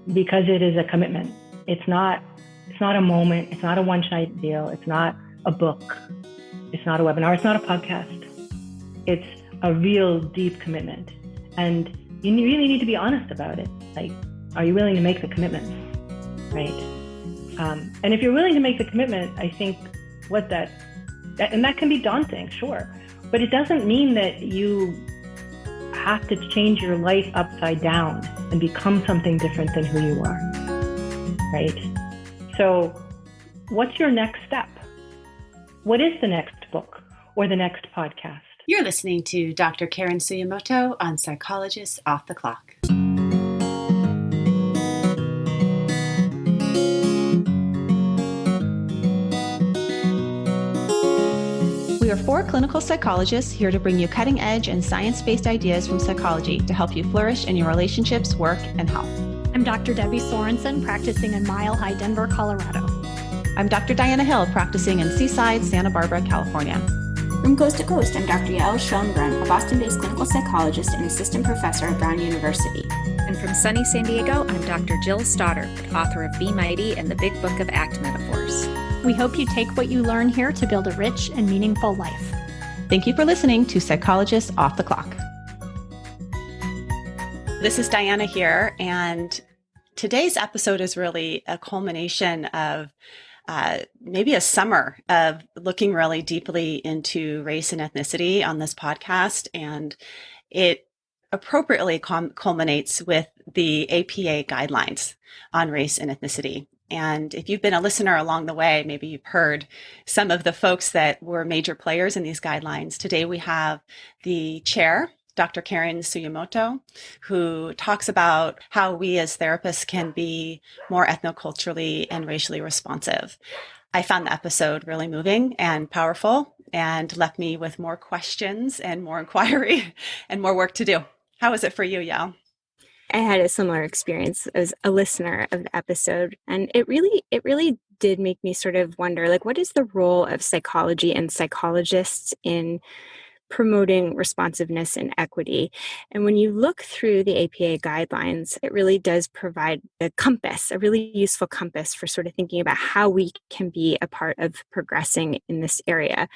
because it is a commitment. It's not a moment. It's not a one-shot deal. It's not a book. It's not a webinar. It's not a podcast. It's a real deep commitment. And you really need to be honest about it. Like, are you willing to make the commitment? Right? And if you're willing to make the commitment, I think and that can be daunting, sure. But it doesn't mean that you have to change your life upside down and become something different than who you are, right? So what's your next step? What is the next book or the next podcast? You're listening to Dr. Karen Suyemoto on Psychologist Off the Clock. We are four clinical psychologists here to bring you cutting-edge and science-based ideas from psychology to help you flourish in your relationships, work, and health. I'm Dr. Debbie Sorensen, practicing in Mile High, Denver, Colorado. I'm Dr. Diana Hill, practicing in Seaside, Santa Barbara, California. From coast to coast, I'm Dr. Yael Schoenbrunn, a Boston-based clinical psychologist and assistant professor at Brown University. And from sunny San Diego, I'm Dr. Jill Stoddard, author of Be Mighty and the Big Book of Act Metaphors. We hope you take what you learn here to build a rich and meaningful life. Thank you for listening to Psychologist Off the Clock. This is Diana here, and today's episode is really a culmination of maybe a summer of looking really deeply into race and ethnicity on this podcast, and it appropriately culminates with the APA guidelines on race and ethnicity. And if you've been a listener along the way, maybe you've heard some of the folks that were major players in these guidelines. Today we have the chair, Dr. Karen Suyemoto, who talks about how we as therapists can be more ethnoculturally and racially responsive. I found the episode really moving and powerful and left me with more questions and more inquiry and more work to do. How was it for you, Yael? I had a similar experience as a listener of the episode, and it really did make me sort of wonder, like, what is the role of psychology and psychologists in promoting responsiveness and equity? And when you look through the APA guidelines, it really does provide a compass, a really useful compass for sort of thinking about how we can be a part of progressing in this area.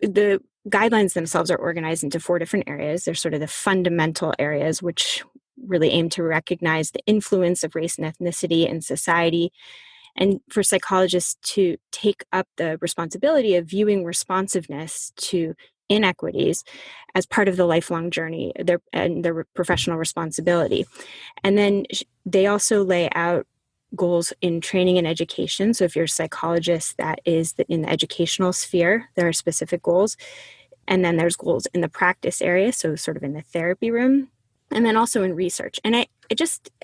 The guidelines themselves are organized into four different areas. They're sort of the fundamental areas, which really aim to recognize the influence of race and ethnicity in society, and for psychologists to take up the responsibility of viewing responsiveness to inequities as part of the lifelong journey and their professional responsibility. And then they also lay out goals in training and education. So if you're a psychologist that is in the educational sphere, there are specific goals. And then there's goals in the practice area, so sort of in the therapy room, and then also in research. And it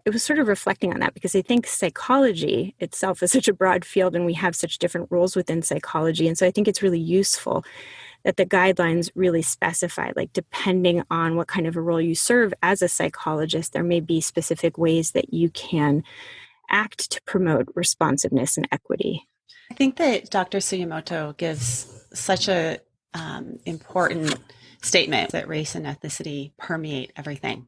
was sort of reflecting on that, because I think psychology itself is such a broad field and we have such different roles within psychology. And so I think it's really useful that the guidelines really specify, like, depending on what kind of a role you serve as a psychologist, there may be specific ways that you can act to promote responsiveness and equity. I think that Dr. Suyemoto gives such a important statement that race and ethnicity permeate everything.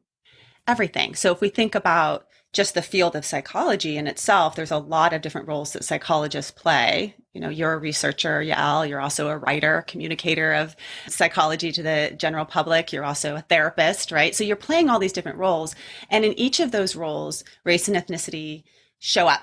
So if we think about just the field of psychology in itself, there's a lot of different roles that psychologists play. You know, you're a researcher, Yael, you're also a writer, communicator of psychology to the general public. You're also a therapist, right? So you're playing all these different roles. And in each of those roles, race and ethnicity show up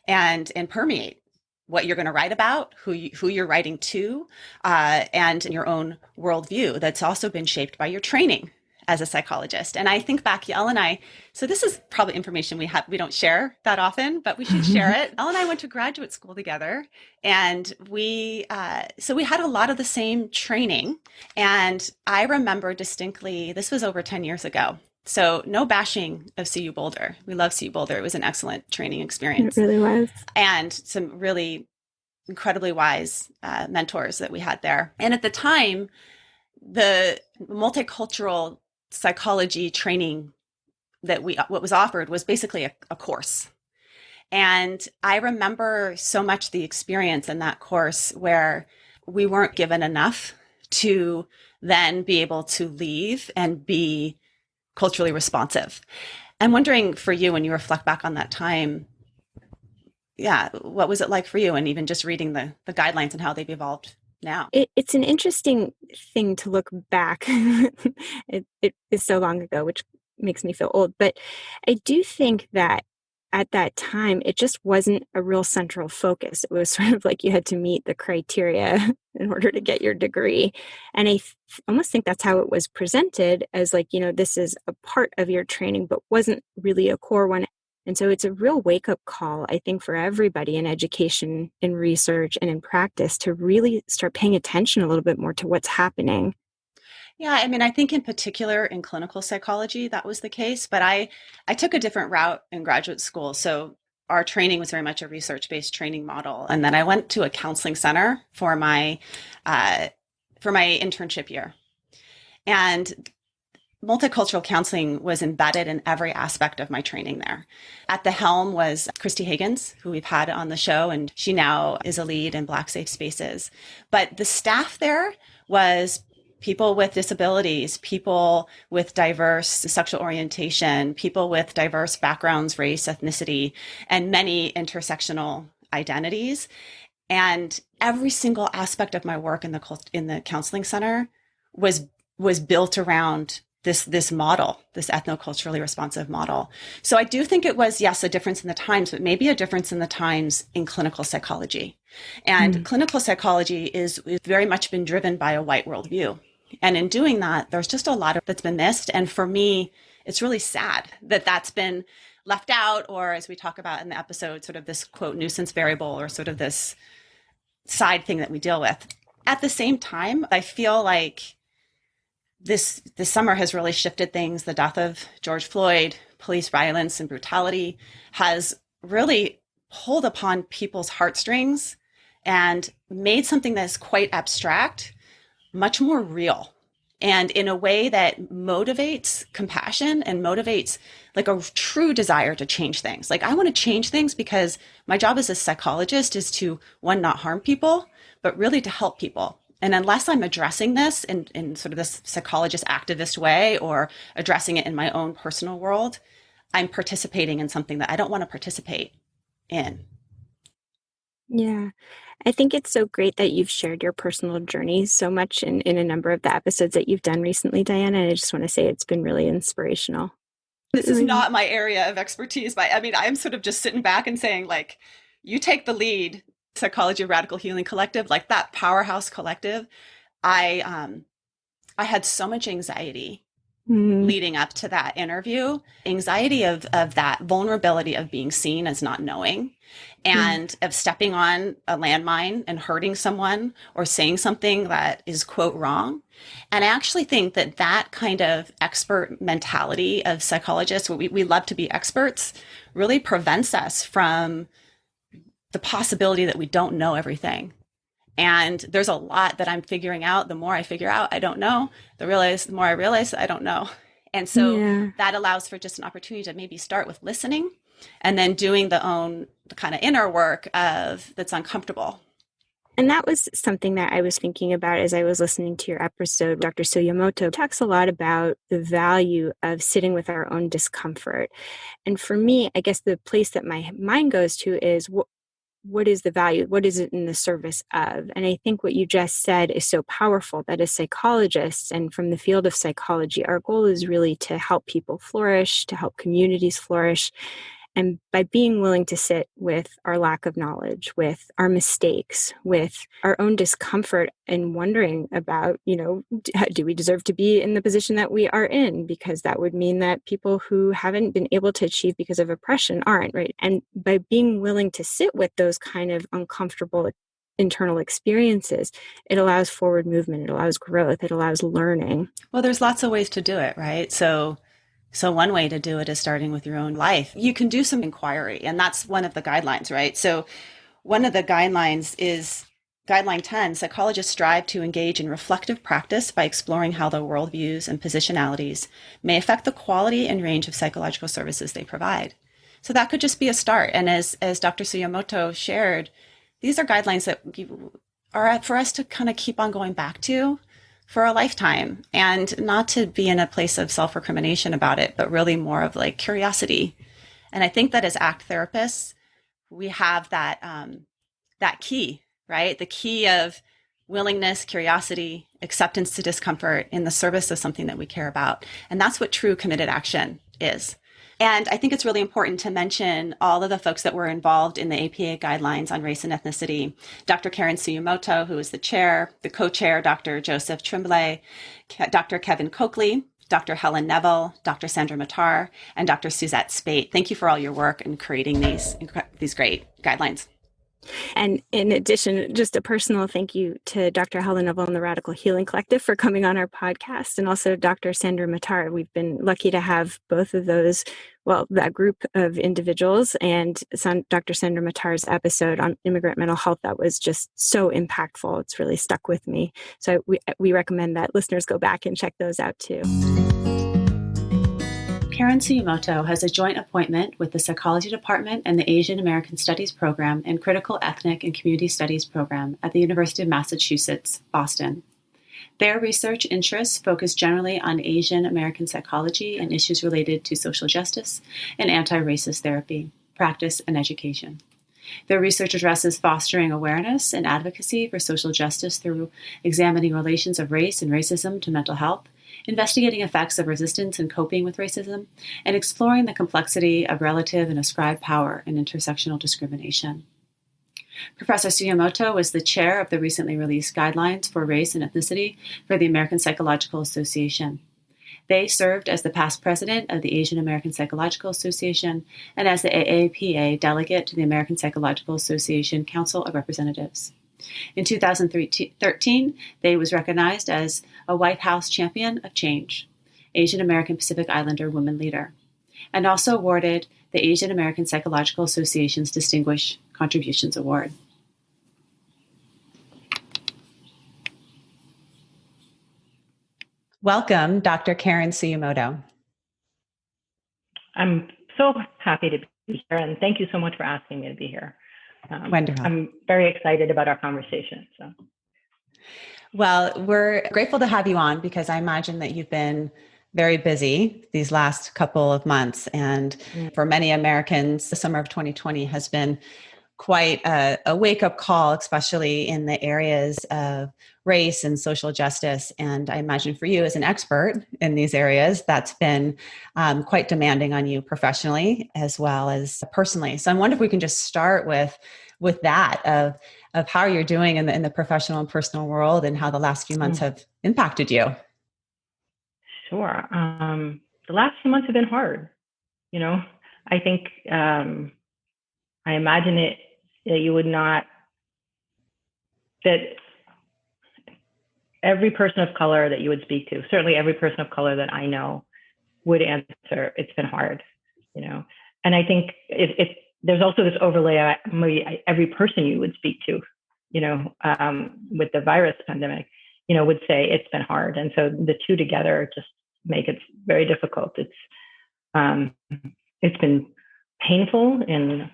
and permeate what you're going to write about, who you're writing to, and your own worldview that's also been shaped by your training as a psychologist. And I think back, Yael and I, so this is probably information we don't share that often, but we should share it. Elle and I went to graduate school together, and we had a lot of the same training. And I remember distinctly, this was over 10 years ago. So no bashing of CU Boulder. We love CU Boulder. It was an excellent training experience. It really was. And some really incredibly wise mentors that we had there. And at the time, the multicultural psychology training what was offered was basically a course. And I remember so much the experience in that course where we weren't given enough to then be able to leave and be culturally responsive. I'm wondering for you, when you reflect back on that time, yeah, what was it like for you? And even just reading the guidelines and how they've evolved now. It's an interesting thing to look back. It is so long ago, which makes me feel old. But I do think that at that time, it just wasn't a real central focus. It was sort of like you had to meet the criteria in order to get your degree. And I almost think that's how it was presented, as like, this is a part of your training, but wasn't really a core one. And so it's a real wake-up call, I think, for everybody in education, in research, and in practice to really start paying attention a little bit more to what's happening. Yeah, I mean, I think in particular in clinical psychology, that was the case, but I took a different route in graduate school. So our training was very much a research-based training model. And then I went to a counseling center for my internship year. And multicultural counseling was embedded in every aspect of my training there. At the helm was Christy Higgins, who we've had on the show, and she now is a lead in Black Safe Spaces. But the staff there was people with disabilities, people with diverse sexual orientation, people with diverse backgrounds, race, ethnicity, and many intersectional identities. And every single aspect of my work in the counseling center was built around this model, this ethnoculturally responsive model. So I do think it was, yes, a difference in the times, but maybe a difference in the times in clinical psychology. And clinical psychology is very much been driven by a white worldview. And in doing that, there's just a lot that's been missed. And for me, it's really sad that that's been left out, or as we talk about in the episode, sort of this quote nuisance variable, or sort of this side thing that we deal with. At the same time, I feel like this summer has really shifted things. The death of George Floyd, police violence and brutality has really pulled upon people's heartstrings and made something that's quite abstract much more real, and in a way that motivates compassion and motivates like a true desire to change things. Like, I want to change things because my job as a psychologist is to, one, not harm people, but really to help people. And unless I'm addressing this in sort of this psychologist activist way, or addressing it in my own personal world, I'm participating in something that I don't want to participate in. Yeah. I think it's so great that you've shared your personal journey so much in a number of the episodes that you've done recently, Diana. And I just want to say it's been really inspirational. This is not my area of expertise, but I mean, I'm sort of just sitting back and saying, like, you take the lead. Psychology Radical Healing Collective, like that powerhouse collective, I had so much anxiety leading up to that interview, anxiety of that vulnerability of being seen as not knowing, and of stepping on a landmine and hurting someone or saying something that is, quote, wrong. And I actually think that kind of expert mentality of psychologists, we love to be experts, really prevents us from the possibility that we don't know everything. And there's a lot that I'm figuring out. The more I figure out, I don't know. The more I realize, I don't know. And so that allows for just an opportunity to maybe start with listening and then doing the kind of inner work that's uncomfortable. And that was something that I was thinking about as I was listening to your episode. Dr. Suyemoto talks a lot about the value of sitting with our own discomfort. And for me, I guess the place that my mind goes to is, what is the value? What is it in the service of? And I think what you just said is so powerful, that as psychologists and from the field of psychology, our goal is really to help people flourish, to help communities flourish. And by being willing to sit with our lack of knowledge, with our mistakes, with our own discomfort, and wondering about, do we deserve to be in the position that we are in? Because that would mean that people who haven't been able to achieve because of oppression aren't, right? And by being willing to sit with those kind of uncomfortable internal experiences, it allows forward movement, it allows growth, it allows learning. Well, there's lots of ways to do it, right? So one way to do it is starting with your own life. You can do some inquiry, and that's one of the guidelines, right? So one of the guidelines is Guideline 10. Psychologists strive to engage in reflective practice by exploring how their worldviews and positionalities may affect the quality and range of psychological services they provide. So that could just be a start. And as Dr. Suyemoto shared, these are guidelines that are for us to kind of keep on going back to for a lifetime, and not to be in a place of self-recrimination about it, but really more of like curiosity. And I think that as ACT therapists, we have that that key, right? The key of willingness, curiosity, acceptance to discomfort in the service of something that we care about. And that's what true committed action is. And I think it's really important to mention all of the folks that were involved in the APA guidelines on race and ethnicity. Dr. Karen Suyemoto, who is the chair, the co-chair, Dr. Joseph Tremblay, Dr. Kevin Coakley, Dr. Helen Neville, Dr. Sandra Matar, and Dr. Suzette Spate. Thank you for all your work in creating these great guidelines. And in addition, just a personal thank you to Dr. Helen Neville and the Radical Healing Collective for coming on our podcast, and also Dr. Sandra Matar. We've been lucky to have both of those, that group of individuals, and Dr. Sandra Matar's episode on immigrant mental health that was just so impactful. It's really stuck with me. So we recommend that listeners go back and check those out too. Karen Suyemoto has a joint appointment with the Psychology Department and the Asian American Studies Program and Critical Ethnic and Community Studies Program at the University of Massachusetts, Boston. Their research interests focus generally on Asian American psychology and issues related to social justice and anti-racist therapy, practice, and education. Their research addresses fostering awareness and advocacy for social justice through examining relations of race and racism to mental health, investigating effects of resistance and coping with racism, and exploring the complexity of relative and ascribed power and intersectional discrimination. Professor Suyemoto was the chair of the recently released Guidelines for Race and Ethnicity for the American Psychological Association. They served as the past president of the Asian American Psychological Association and as the AAPA delegate to the American Psychological Association Council of Representatives. In 2013, they was recognized as a White House Champion of Change, Asian American Pacific Islander woman leader, and also awarded the Asian American Psychological Association's Distinguished Contributions Award. Welcome, Dr. Karen Suyemoto. I'm so happy to be here, and thank you so much for asking me to be here. Wonderful. I'm very excited about our conversation. Well, we're grateful to have you on because I imagine that you've been very busy these last couple of months. And for many Americans, the summer of 2020 has been quite a wake-up call, especially in the areas of race and social justice. And I imagine for you as an expert in these areas, that's been quite demanding on you professionally as well as personally. So I wonder if we can just start with that of how you're doing in the professional and personal world and how the last few months have impacted you. Sure. The last few months have been hard. I think I imagine it that you would not, that every person of color that you would speak to, certainly every person of color that I know would answer, it's been hard, And I think there's also this overlay, maybe every person you would speak to, with the virus pandemic, would say it's been hard. And so the two together just make it very difficult. It's been painful in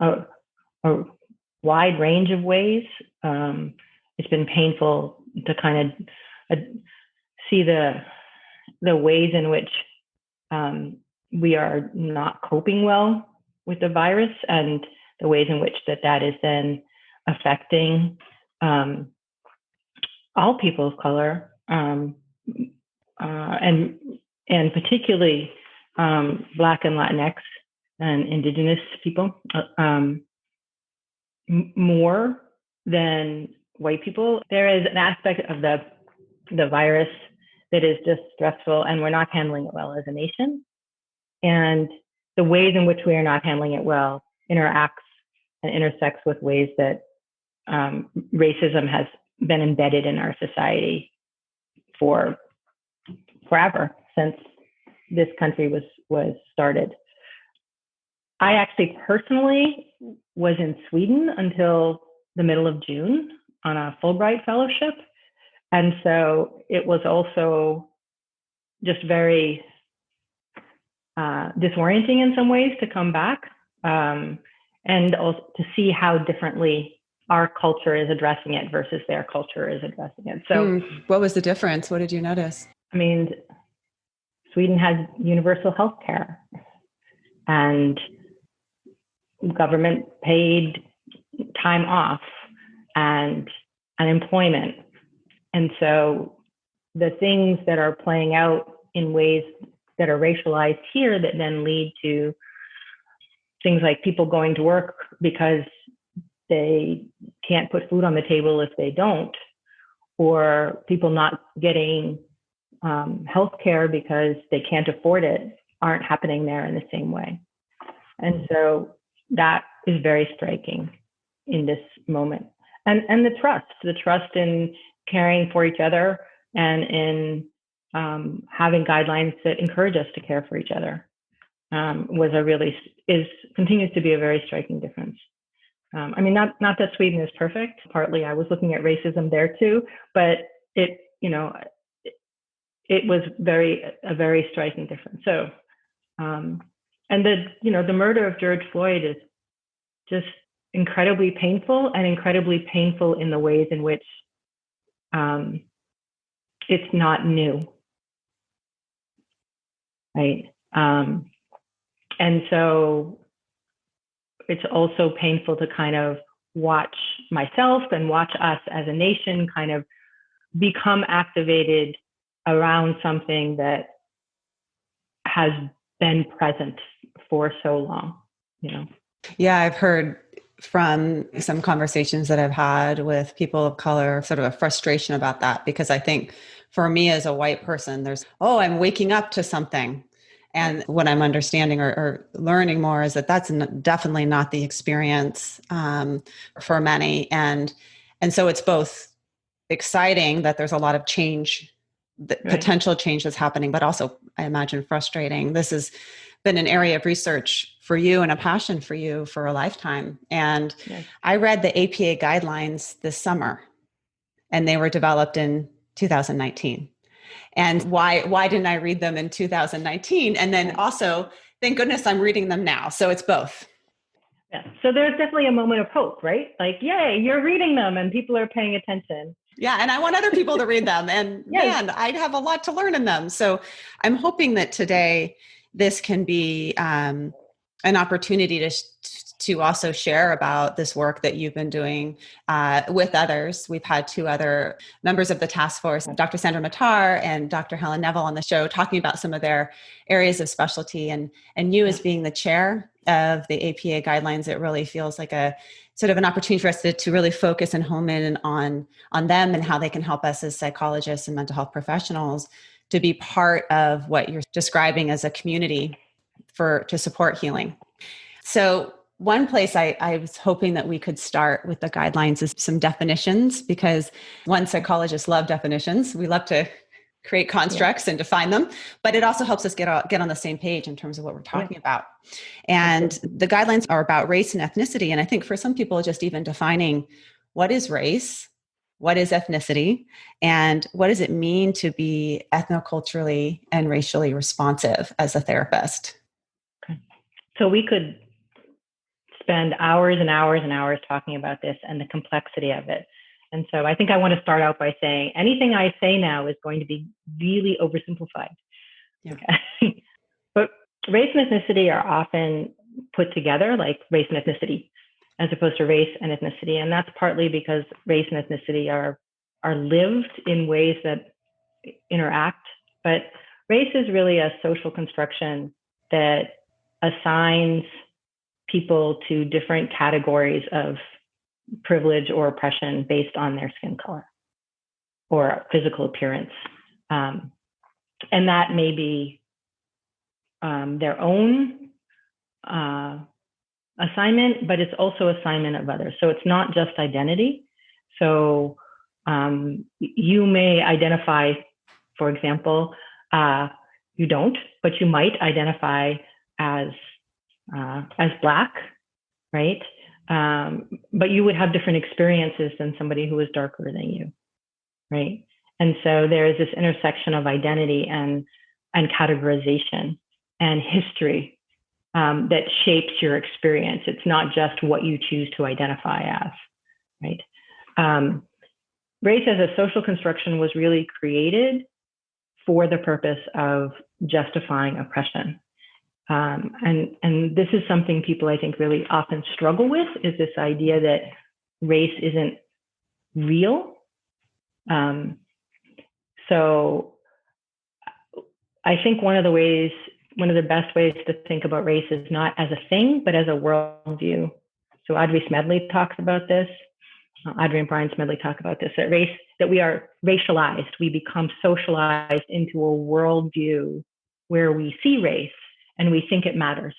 a wide range of ways. It's been painful to kind of see the ways in which we are not coping well with the virus and the ways in which that is then affecting all people of color, and particularly Black and Latinx and Indigenous people, more than white people. There is an aspect of the virus that is just stressful, and we're not handling it well as a nation. And the ways in which we are not handling it well interacts and intersects with ways that racism has been embedded in our society for forever, since this country was started. I actually personally was in Sweden until the middle of June on a Fulbright fellowship. And so it was also just very disorienting in some ways to come back, and also to see how differently our culture is addressing it versus their culture is addressing it. So what was the difference? What did you notice? I mean, Sweden has universal health care and government paid time off and unemployment. And so the things that are playing out in ways that are racialized here that then lead to things like people going to work because they can't put food on the table if they don't, or people not getting health care because they can't afford it, aren't happening there in the same way. And so that is very striking in this moment. And the trust in caring for each other and in having guidelines that encourage us to care for each other continues to be a very striking difference. I mean, not that Sweden is perfect. Partly, I was looking at racism there too, but it was a very striking difference. So, and the murder of George Floyd is just incredibly painful, and incredibly painful in the ways in which it's not new, right? And so it's also painful to kind of watch myself and watch us as a nation kind of become activated around something that has been present for so long, Yeah, I've heard from some conversations that I've had with people of color, sort of a frustration about that, because I think for me as a white person, I'm waking up to something. And what I'm understanding or learning more is that that's definitely not the experience for many. And so it's both exciting that there's a lot of change, potential change that's happening, but also, I imagine, frustrating. This has been an area of research for you and a passion for you for a lifetime. And I read the APA guidelines this summer, and they were developed in 2019. And why didn't I read them in 2019? And then also, thank goodness I'm reading them now. So it's both. Yeah. So there's definitely a moment of hope, right? Like, yay, you're reading them and people are paying attention. Yeah. And I want other people to read them. And man, I'd have a lot to learn in them. So I'm hoping that today this can be an opportunity to also share about this work that you've been doing with others. We've had two other members of the task force, Dr. Sandra Matar and Dr. Helen Neville, on the show, talking about some of their areas of specialty. And you as being the chair of the APA guidelines, it really feels like a sort of an opportunity for us to really focus and home in on them and how they can help us as psychologists and mental health professionals to be part of what you're describing as a community to support healing. So one place I was hoping that we could start with the guidelines is some definitions, because psychologists love definitions. We love to create constructs and define them, but it also helps us get on the same page in terms of what we're talking about. And the guidelines are about race and ethnicity. And I think for some people, just even defining what is race, what is ethnicity, and what does it mean to be ethnoculturally and racially responsive as a therapist. Okay. So we could spend hours and hours and hours talking about this and the complexity of it. And so I think I want to start out by saying anything I say now is going to be really oversimplified. Yeah. Okay. But race and ethnicity are often put together like race and ethnicity, as opposed to race and ethnicity. And that's partly because race and ethnicity are lived in ways that interact. But race is really a social construction that assigns people to different categories of privilege or oppression based on their skin color or physical appearance. And that may be their own assignment, but it's also assignment of others. So it's not just identity. So you may identify, for example, you don't, but you might identify as Black, right? But you would have different experiences than somebody who is darker than you, right? And so there is this intersection of identity and categorization and history that shapes your experience. It's not just what you choose to identify as. right? Race as a social construction was really created for the purpose of justifying oppression. And this is something people, I think, really often struggle with, is this idea that race isn't real. So I think one of the best ways to think about race is not as a thing, but as a worldview. So Audrey Smedley talks about this. Audrey and Brian Smedley talk about this, that we are racialized. We become socialized into a worldview where we see race and we think it matters.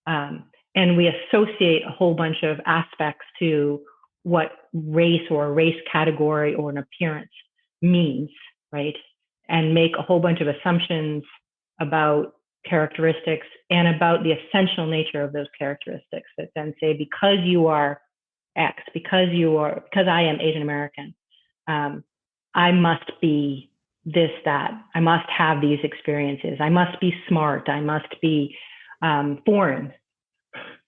And we associate a whole bunch of aspects to what race or a race category or an appearance means, right? And make a whole bunch of assumptions about characteristics and about the essential nature of those characteristics that then say, because you are X, because I am Asian American, I must be this, that. I must have these experiences. I must be smart. I must be foreign.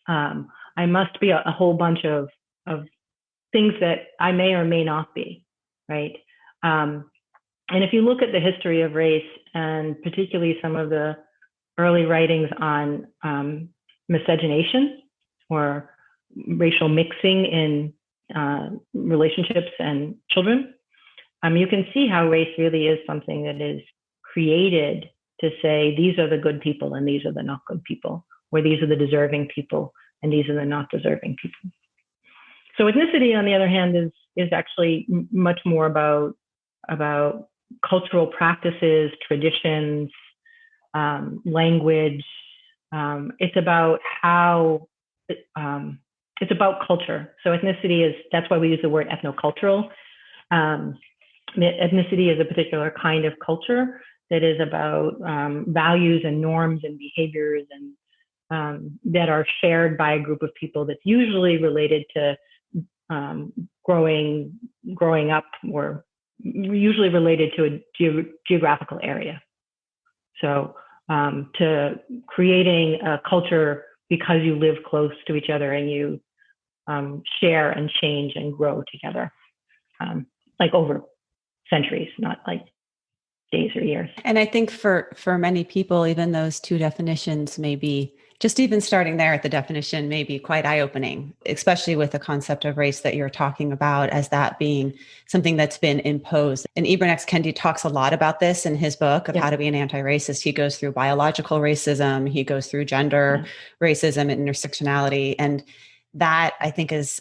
I must be a whole bunch of things that I may or may not be, right? And if you look at the history of race, and particularly some of the early writings on miscegenation or racial mixing in relationships and children, you can see how race really is something that is created to say, these are the good people and these are the not good people, or these are the deserving people and these are the not deserving people. So ethnicity, on the other hand, is actually much more about cultural practices, traditions, language. It's about it's about culture. So ethnicity that's why we use the word ethnocultural. Ethnicity is a particular kind of culture that is about values and norms and behaviors and that are shared by a group of people that's usually related to growing up, or usually related to a geographical area. So to creating a culture because you live close to each other and you share and change and grow together, like over centuries, not like days or years. And I think for many people, even those two definitions may be, just even starting there at the definition may be quite eye-opening, especially with the concept of race that you're talking about as that being something that's been imposed. And Ibram X. Kendi talks a lot about this in his book of How to Be an Anti-Racist. He goes through biological racism, he goes through gender racism and intersectionality. And that, I think, is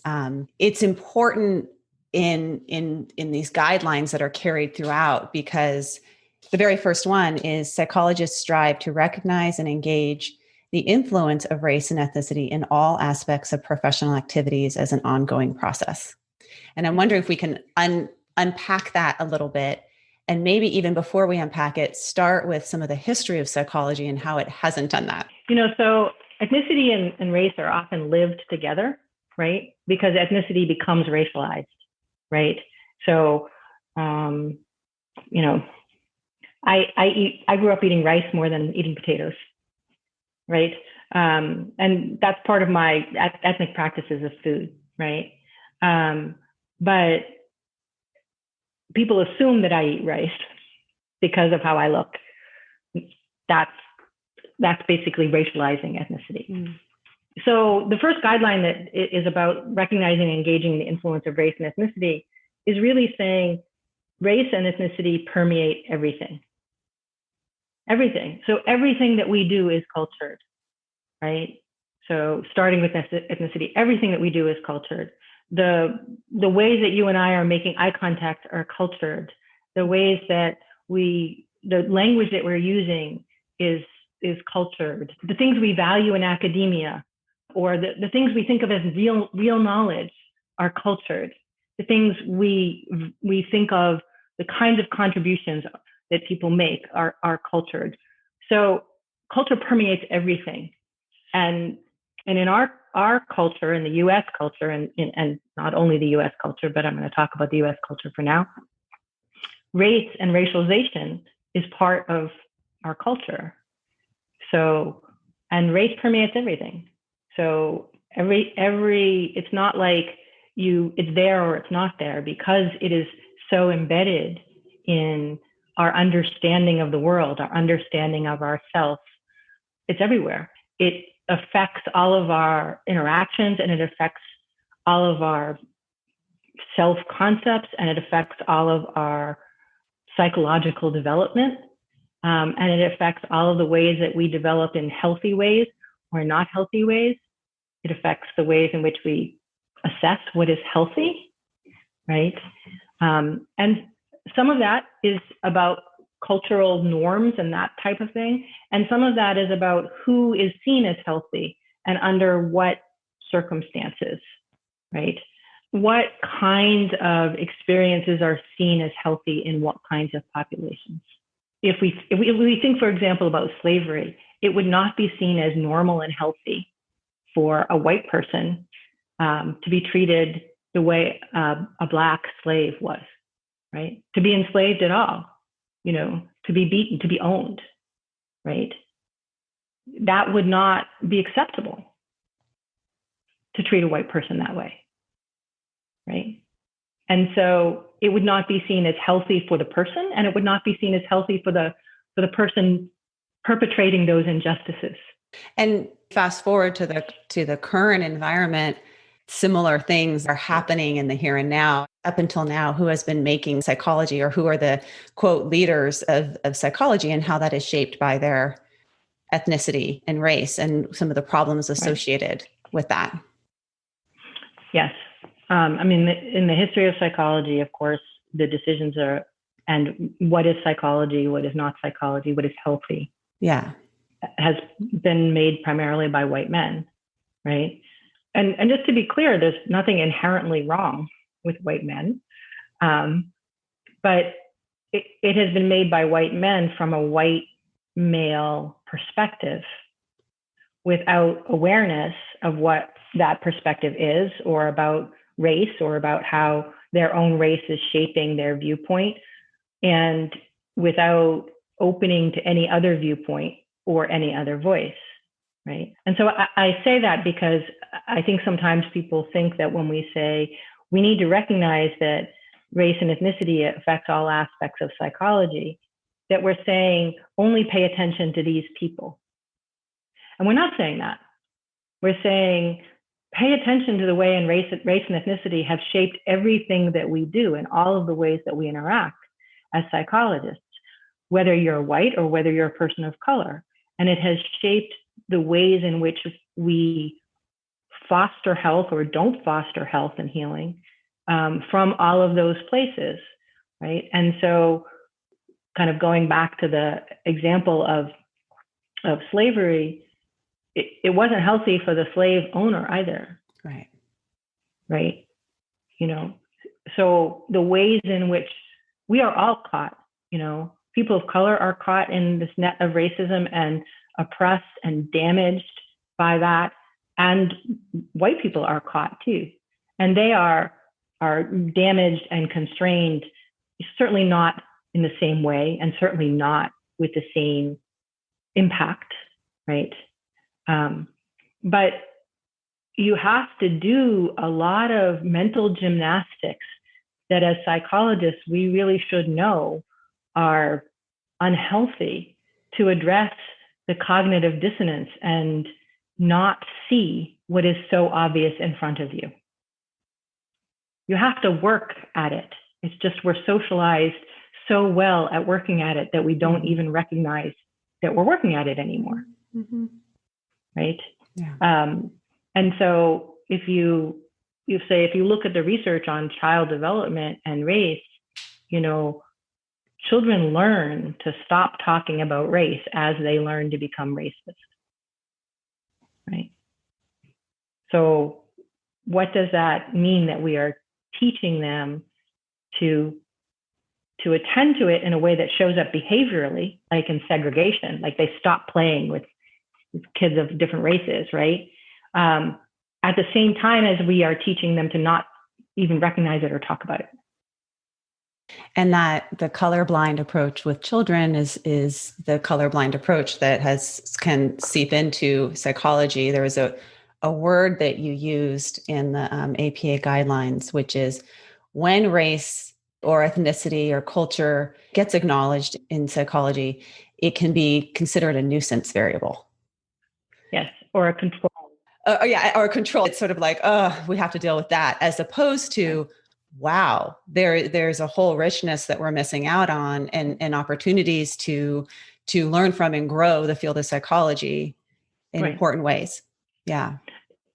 it's important in these guidelines that are carried throughout, because the very first one is psychologists strive to recognize and engage the influence of race and ethnicity in all aspects of professional activities as an ongoing process. And I'm wondering if we can unpack that a little bit, and maybe even before we unpack it, start with some of the history of psychology and how it hasn't done that. So ethnicity and race are often lived together, right? Because ethnicity becomes racialized, right? So, I grew up eating rice more than eating potatoes, right? And that's part of my ethnic practices of food, right? But people assume that I eat rice because of how I look. That's basically racializing ethnicity. So the first guideline that is about recognizing and engaging the influence of race and ethnicity is really saying race and ethnicity permeate everything. Everything. So everything that we do is cultured, right? So starting with ethnicity, everything that we do is cultured. The ways that you and I are making eye contact are cultured. The ways that the language that we're using is cultured. The things we value in academia, or the things we think of as real knowledge, are cultured. The things we think of, the kinds of contributions that people make are cultured. So culture permeates everything. And in our culture, in the US culture, and not only the US culture, but I'm going to talk about the US culture for now, race and racialization is part of our culture. So, and race permeates everything. So it's not like it's there or it's not there, because it is so embedded in our understanding of the world, our understanding of ourselves. It's everywhere. It affects all of our interactions, and it affects all of our self-concepts, and it affects all of our psychological development. And it affects all of the ways that we develop in healthy ways or not healthy ways. It affects the ways in which we assess what is healthy, right? And some of that is about cultural norms and that type of thing. And some of that is about who is seen as healthy and under what circumstances, right? What kinds of experiences are seen as healthy in what kinds of populations? If we think, for example, about slavery, it would not be seen as normal and healthy for a white person to be treated the way a Black slave was, right? To be enslaved at all, to be beaten, to be owned, right? That would not be acceptable, to treat a white person that way, right? And so it would not be seen as healthy for the person, and it would not be seen as healthy for the person perpetrating those injustices. And fast forward to the current environment, similar things are happening in the here and now. Up until now, who has been making psychology, or who are the quote leaders of psychology, and how that is shaped by their ethnicity and race and some of the problems associated with that? Yes. In the history of psychology, of course, the decisions are, and what is psychology, what is not psychology, what is healthy, has been made primarily by white men, right? And just to be clear, there's nothing inherently wrong with white men, but it has been made by white men from a white male perspective, without awareness of what that perspective is, or about race, or about how their own race is shaping their viewpoint, and without opening to any other viewpoint or any other voice, right? And so I say that because I think sometimes people think that when we say we need to recognize that race and ethnicity affects all aspects of psychology, that we're saying only pay attention to these people. And we're not saying that. We're saying pay attention to the way in race and ethnicity have shaped everything that we do, and all of the ways that we interact as psychologists, whether you're white or whether you're a person of color. And it has shaped the ways in which we foster health or don't foster health and healing from all of those places, right? And so kind of going back to the example of slavery, it wasn't healthy for the slave owner either. Right. So the ways in which we are all caught, people of color are caught in this net of racism and oppressed and damaged by that. And white people are caught too. And they are damaged and constrained, certainly not in the same way, and certainly not with the same impact, right? But you have to do a lot of mental gymnastics that as psychologists, we really should know are unhealthy to address the cognitive dissonance and not see what is so obvious in front of you. You have to work at it. It's just we're socialized so well at working at it that we don't even recognize that we're working at it anymore. Mm-hmm. Right? Yeah. And so if you look at the research on child development and race, children learn to stop talking about race as they learn to become racist. Right? So what does that mean that we are teaching them to attend to it in a way that shows up behaviorally, like in segregation, like they stop playing with kids of different races, right? At the same time as we are teaching them to not even recognize it or talk about it. And that the colorblind approach with children is the colorblind approach that can seep into psychology. There was a a word that you used in the APA guidelines, which is when race or ethnicity or culture gets acknowledged in psychology, it can be considered a nuisance variable. Yes, or a control. Or a control. It's sort of like, oh, we have to deal with that, as opposed to, wow, there's a whole richness that we're missing out on, and opportunities to learn from and grow the field of psychology in important ways. Yeah.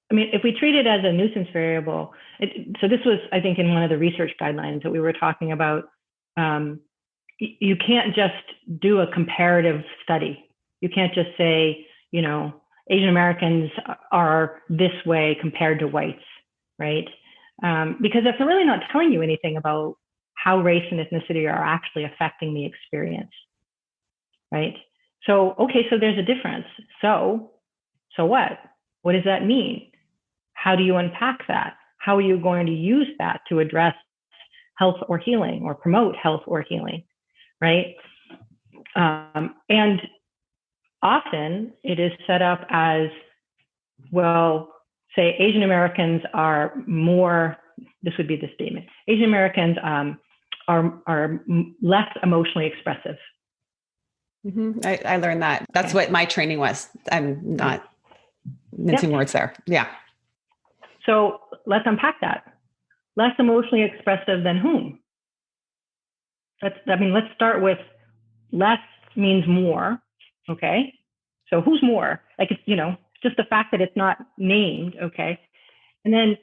I mean, if we treat it as a nuisance variable, so this was, I think, in one of the research guidelines that we were talking about, you can't just do a comparative study. You can't just say, Asian Americans are this way compared to whites, right? Because that's really not telling you anything about how race and ethnicity are actually affecting the experience, right? So, okay, so there's a difference. So what? What does that mean? How do you unpack that? How are you going to use that to address health or healing, or promote health or healing, right? And often it is set up as, well, say Asian Americans are more, this would be the statement, Asian Americans are less emotionally expressive. Mm-hmm. I learned that. That's what my training was. I'm not mincing words there. Yeah. So let's unpack that. Less emotionally expressive than whom? Let's start with less means more. Okay. So who's more? Like, it's, just the fact that it's not named. Okay. And then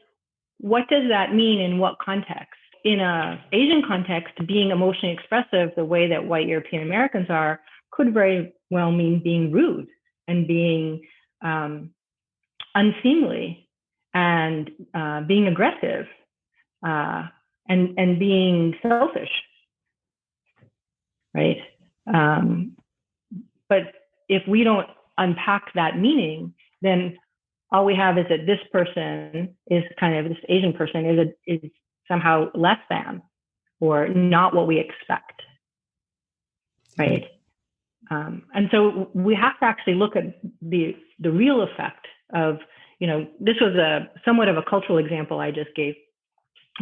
what does that mean in what context? In a Asian context, being emotionally expressive the way that white European Americans are could very well mean being rude and being unseemly and being aggressive and being selfish, right? But if we don't unpack that meaning, then all we have is that this person is this Asian person is somehow less than or not what we expect, right? And so we have to actually look at the real effect of, this was somewhat of a cultural example I just gave,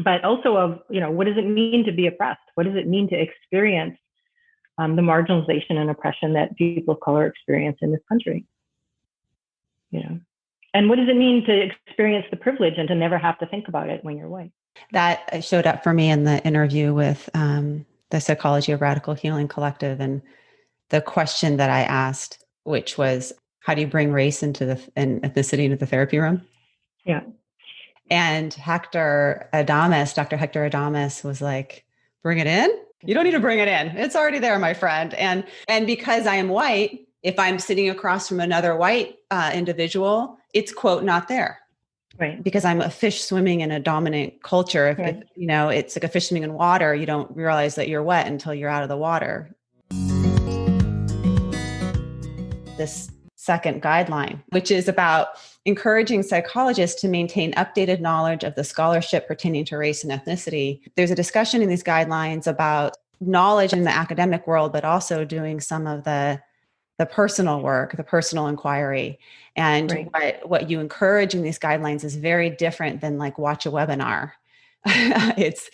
but also of, what does it mean to be oppressed? What does it mean to experience the marginalization and oppression that people of color experience in this country? And what does it mean to experience the privilege and to never have to think about it when you're white? That showed up for me in the interview with the Psychology of Radical Healing Collective, and the question that I asked, which was, how do you bring race and ethnicity into the therapy room? Yeah. And Dr. Hector Adames was like, bring it in? You don't need to bring it in. It's already there, my friend. And because I am white, if I'm sitting across from another white individual, it's, quote, not there. Right. Because I'm a fish swimming in a dominant culture. If it's like a fish swimming in water, you don't realize that you're wet until you're out of the water. This second guideline, which is about encouraging psychologists to maintain updated knowledge of the scholarship pertaining to race and ethnicity. There's a discussion in these guidelines about knowledge in the academic world, but also doing some of the personal work, the personal inquiry. And what you encourage in these guidelines is very different than like watch a webinar. It's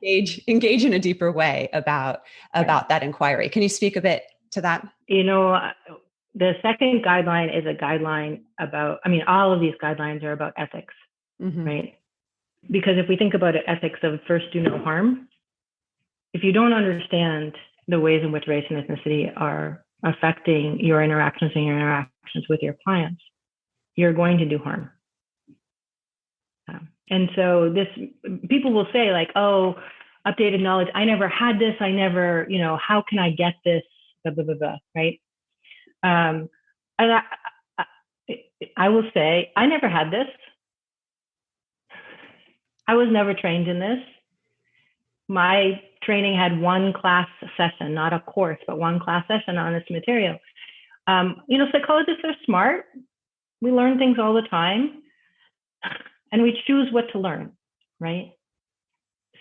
engage in a deeper way about that inquiry. Can you speak a bit to that? The second guideline is a guideline about, all of these guidelines are about ethics, right? Because if we think about it, ethics of first do no harm. If you don't understand the ways in which race and ethnicity are affecting your interactions with your clients, you're going to do harm. And so people will say like, oh, updated knowledge, I never had this, how can I get this, blah, blah, blah, blah, right? And I will say, I never had this. I was never trained in this. My training had one class session, not a course, but one class session on this material. Psychologists are smart. We learn things all the time, and we choose what to learn, right?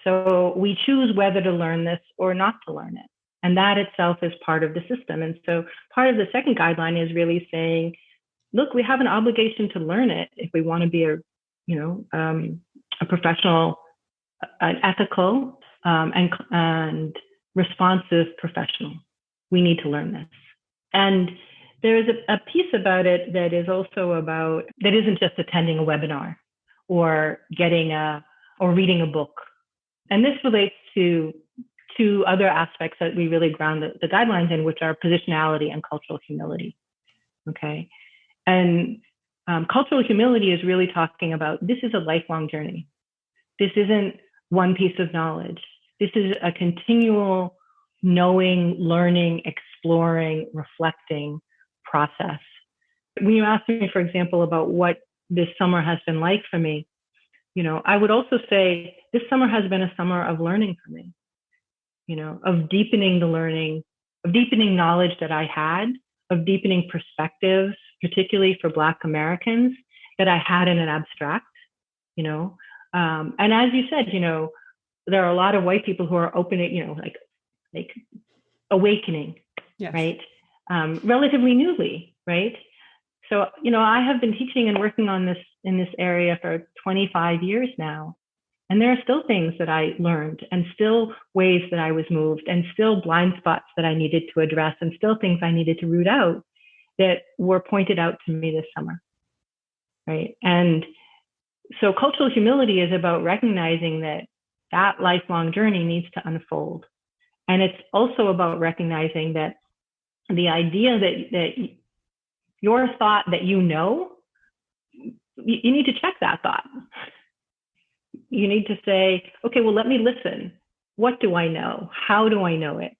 So we choose whether to learn this or not to learn it. And that itself is part of the system. And so part of the second guideline is really saying, look, we have an obligation to learn it if we want to be a professional, an ethical and responsive professional. We need to learn this. And there is a piece about it that is also about, that isn't just attending a webinar or or reading a book. And this relates to two other aspects that we really ground the guidelines in, which are positionality and cultural humility. Okay. And cultural humility is really talking about, this is a lifelong journey. This isn't one piece of knowledge. This is a continual knowing, learning, exploring, reflecting process. When you ask me, for example, about what this summer has been like for me, I would also say this summer has been a summer of learning for me, of deepening the learning, of deepening knowledge that I had, of deepening perspectives, particularly for Black Americans, that I had in an abstract, and as you said, there are a lot of white people who are opening, like awakening, yes. Right? Relatively newly, right? So, I have been teaching and working on this in this area for 25 years now. And there are still things that I learned, and still ways that I was moved, and still blind spots that I needed to address, and still things I needed to root out that were pointed out to me this summer, right? And so cultural humility is about recognizing that lifelong journey needs to unfold. And it's also about recognizing that the idea that your thought that you need to check that thought. You need to say, okay, well, let me listen. What do I know? How do I know it?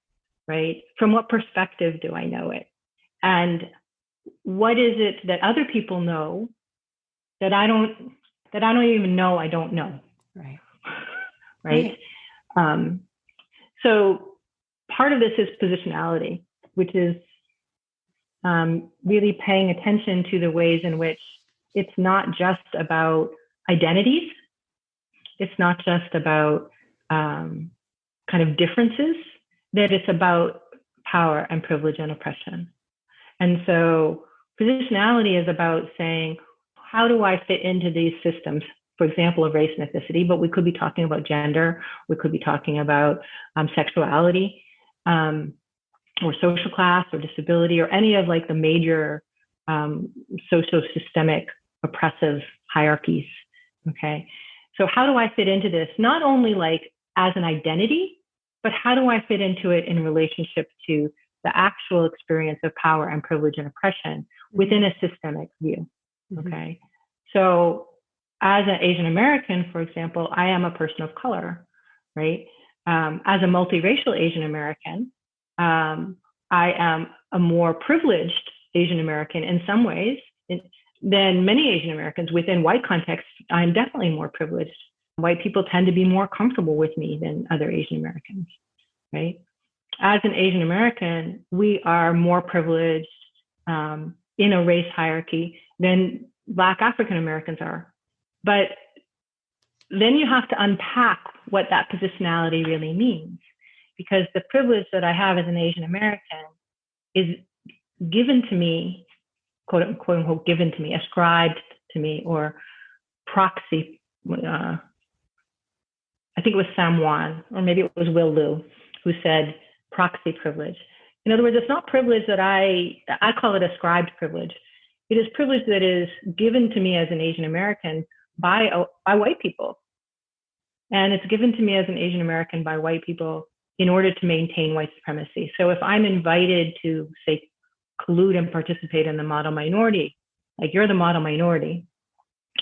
Right? From what perspective do I know it? And what is it that other people know that I don't even know I don't know? Right. Right. So part of this is positionality, which is really paying attention to the ways in which it's not just about identities. It's not just about kind of differences, that it's about power and privilege and oppression. And so positionality is about saying, how do I fit into these systems? For example, of race and ethnicity, but we could be talking about gender, we could be talking about sexuality, or social class or disability, or any of like the major socio-systemic oppressive hierarchies. Okay. So how do I fit into this? Not only like as an identity, but how do I fit into it in relationship to the actual experience of power and privilege and oppression within a systemic view? Okay. So as an Asian American, for example, I am a person of color, right? As a multiracial Asian American, I am a more privileged Asian American in some ways than many Asian Americans. Within white contexts, I'm definitely more privileged. White people tend to be more comfortable with me than other Asian Americans, right? As an Asian American, we are more privileged in a race hierarchy than Black African Americans are. But then you have to unpack what that positionality really means, because the privilege that I have as an Asian American is given to me, quote unquote, given to me, ascribed to me, or proxy. I think it was Sam Wan, or maybe it was Will Liu, who said proxy privilege. In other words, it's not privilege that I call it ascribed privilege. It is privilege that is given to me as an Asian American by white people. And it's given to me as an Asian American by white people in order to maintain white supremacy. So if I'm invited to, say, collude and participate in the model minority, like you're the model minority,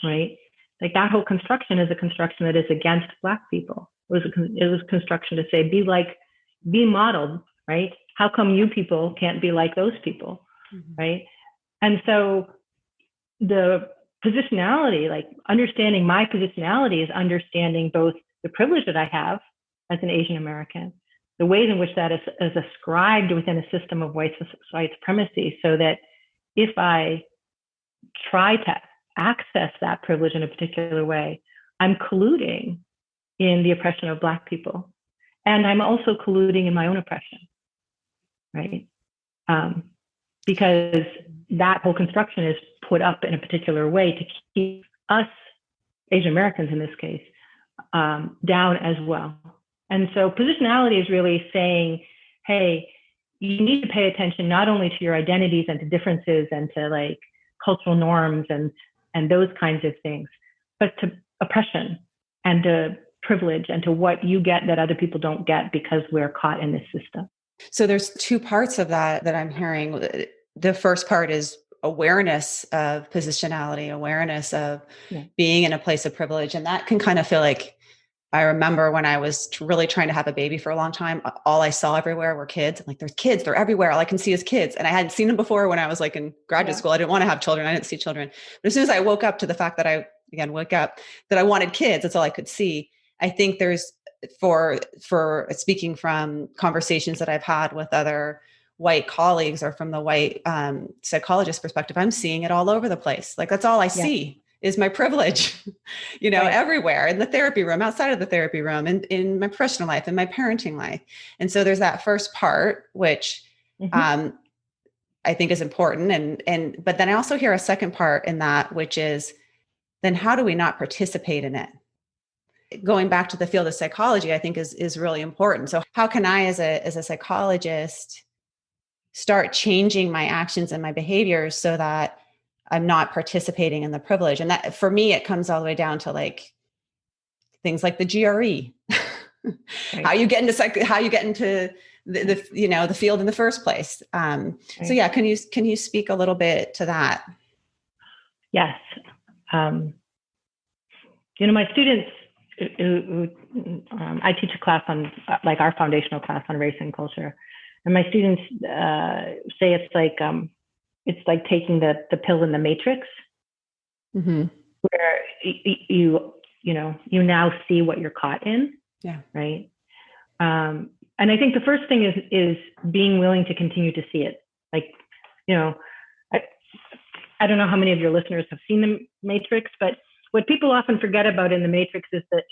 right? Like that whole construction is a construction that is against Black people. It was construction to say, be modeled, right? How come you people can't be like those people, right? And so the positionality, like understanding my positionality, is understanding both the privilege that I have as an Asian American, the ways in which that is ascribed within a system of white supremacy, so that if I try to access that privilege in a particular way, I'm colluding in the oppression of Black people. And I'm also colluding in my own oppression, right? Because that whole construction is put up in a particular way to keep us, Asian Americans in this case, down as well. And so positionality is really saying, hey, you need to pay attention not only to your identities and to differences and to like cultural norms and those kinds of things, but to oppression and to privilege and to what you get that other people don't get because we're caught in this system. So there's two parts of that I'm hearing. The first part is awareness of positionality, awareness of being in a place of privilege. And that can kind of feel like, I remember when I was really trying to have a baby for a long time, all I saw everywhere were kids. I'm like, there's kids, they're everywhere. All I can see is kids. And I hadn't seen them before when I was like in graduate school. I didn't want to have children. I didn't see children. But as soon as I woke up to the fact that I wanted kids, that's all I could see. I think there's, for speaking from conversations that I've had with other white colleagues or from the white psychologist perspective, I'm seeing it all over the place. Like that's all I see is my privilege, everywhere, in the therapy room, outside of the therapy room, and in my professional life and my parenting life. And so there's that first part, which I think is important. But then I also hear a second part in that, which is, then how do we not participate in it? Going back to the field of psychology, I think is really important. So how can I, as a psychologist, start changing my actions and my behaviors so that I'm not participating in the privilege? And that, for me, it comes all the way down to like things like the GRE, how you get into the field in the first place. So yeah, can you speak a little bit to that? Yes. My students, I teach a class on like our foundational class on race and culture, and my students say it's like taking the pill in the Matrix, where you now see what you're caught in. Yeah. Right. And I think the first thing is being willing to continue to see it. Like, I don't know how many of your listeners have seen the Matrix, but what people often forget about in the Matrix is that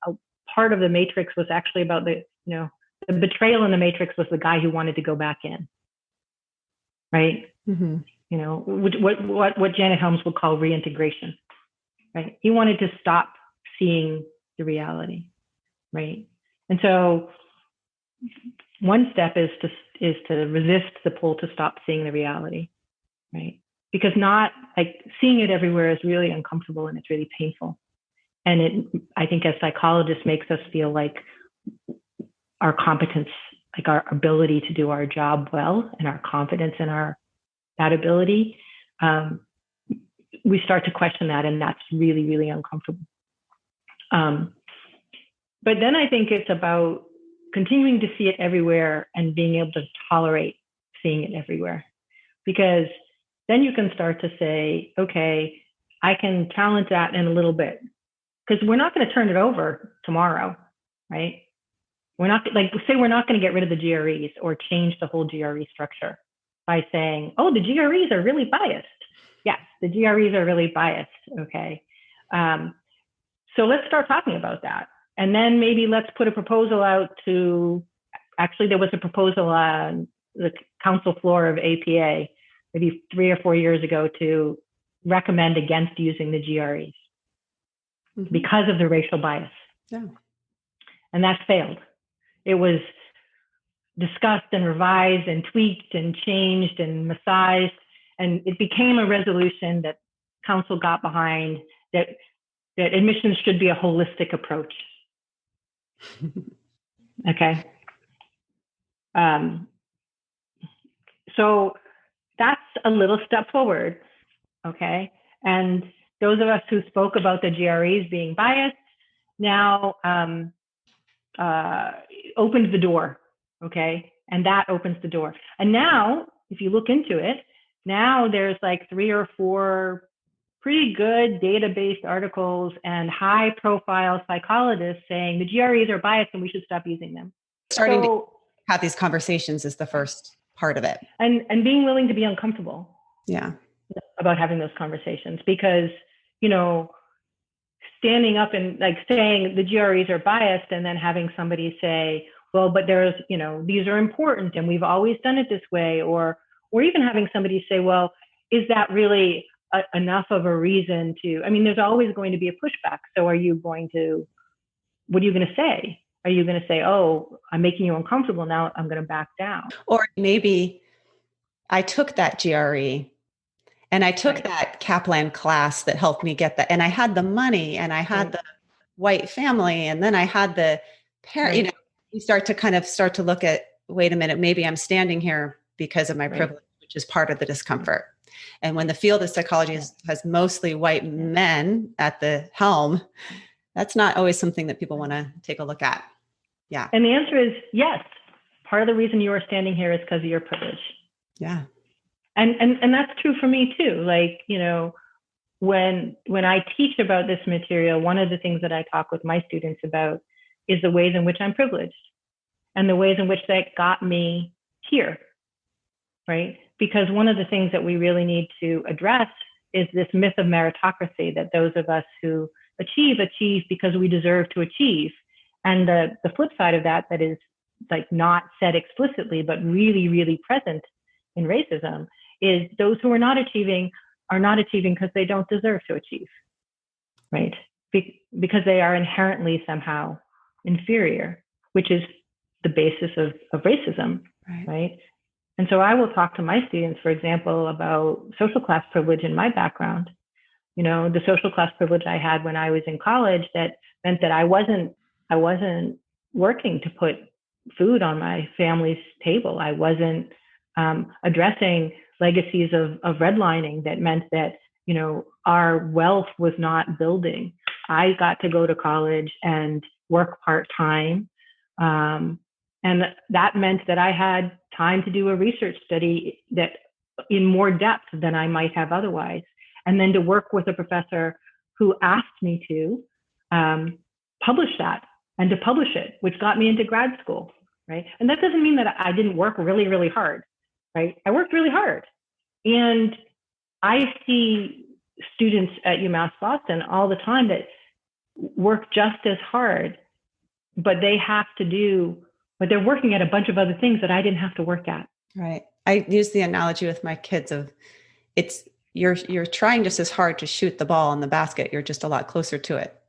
a part of the Matrix was actually about the betrayal in the Matrix was the guy who wanted to go back in. Right. What Janet Helms would call reintegration. Right. He wanted to stop seeing the reality. Right. And so one step is to resist the pull to stop seeing the reality. Right. Because not like seeing it everywhere is really uncomfortable and it's really painful. And I think as psychologists makes us feel like our competence, like our ability to do our job well and our confidence in that ability, we start to question that, and that's really, really uncomfortable. But then I think it's about continuing to see it everywhere and being able to tolerate seeing it everywhere. Because then you can start to say, okay, I can challenge that in a little bit. Because we're not going to turn it over tomorrow, right? We're not going to get rid of the GREs or change the whole GRE structure by saying, oh, the GREs are really biased. Yes, the GREs are really biased, okay? So let's start talking about that. And then maybe let's put a proposal out actually there was a proposal on the council floor of APA maybe 3 or 4 years ago to recommend against using the GREs because of the racial bias. Yeah. And that failed. It was discussed and revised and tweaked and changed and massaged, and it became a resolution that council got behind that admissions should be a holistic approach. Okay. So that's a little step forward. Okay. And those of us who spoke about the GREs being biased now opens the door. Okay. And that opens the door. And now, if you look into it, now there's like 3 or 4 pretty good database articles and high profile psychologists saying the GREs are biased and we should stop using them. Starting to have these conversations is the first part of it. And being willing to be uncomfortable. Yeah. About having those conversations, because, standing up and like saying the GREs are biased and then having somebody say, well, but there's, these are important and we've always done it this way, or even having somebody say, well, is that really enough of a reason to, I mean, there's always going to be a pushback. So what are you going to say? Are you going to say, oh, I'm making you uncomfortable now, I'm going to back down? Or maybe I took that GRE and I took Right. that Kaplan class that helped me get that. And I had the money and I had the white family. And then I had the parent, Right. You start to look at, wait a minute, maybe I'm standing here because of my privilege, which is part of the discomfort. And when the field of psychology has mostly white men at the helm, that's not always something that people want to take a look at. Yeah. And the answer is yes. Part of the reason you are standing here is because of your privilege. Yeah. And that's true for me too. Like, when I teach about this material, one of the things that I talk with my students about is the ways in which I'm privileged and the ways in which that got me here, right? Because one of the things that we really need to address is this myth of meritocracy, that those of us who achieve because we deserve to achieve. And the flip side of that is like not said explicitly, but really, really present in racism, is those who are not achieving because they don't deserve to achieve, right? Because they are inherently somehow inferior, which is the basis of racism, right? And so I will talk to my students, for example, about social class privilege in my background. The social class privilege I had when I was in college that meant that I wasn't working to put food on my family's table. I wasn't addressing legacies of redlining that meant that, our wealth was not building. I got to go to college and work part-time. And that meant that I had time to do a research study that in more depth than I might have otherwise. And then to work with a professor who asked me to publish that and to publish it, which got me into grad school, right? And that doesn't mean that I didn't work really, really hard, right? I worked really hard. And I see students at UMass Boston all the time that work just as hard, but they're working at a bunch of other things that I didn't have to work at. Right. I use the analogy with my kids of you're trying just as hard to shoot the ball in the basket. You're just a lot closer to it.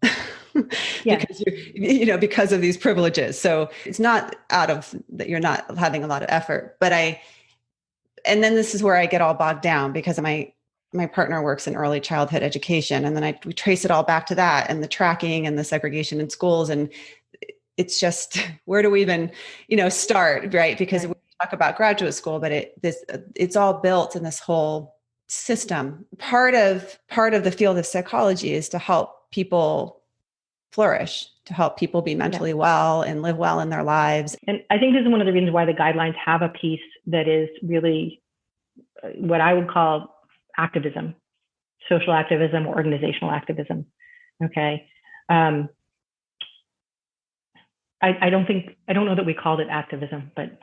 Because of these privileges. So it's not out of that you're not having a lot of effort, and then this is where I get all bogged down because my partner works in early childhood education. And then we trace it all back to that and the tracking and the segregation in schools. And it's just, where do we even, start, right? Because we talk about graduate school, but it's all built in this whole system. Part of the field of psychology is to help people flourish, to help people be mentally well and live well in their lives. And I think this is one of the reasons why the guidelines have a piece that is really what I would call activism, social activism, or organizational activism. Okay. I don't know that we called it activism, but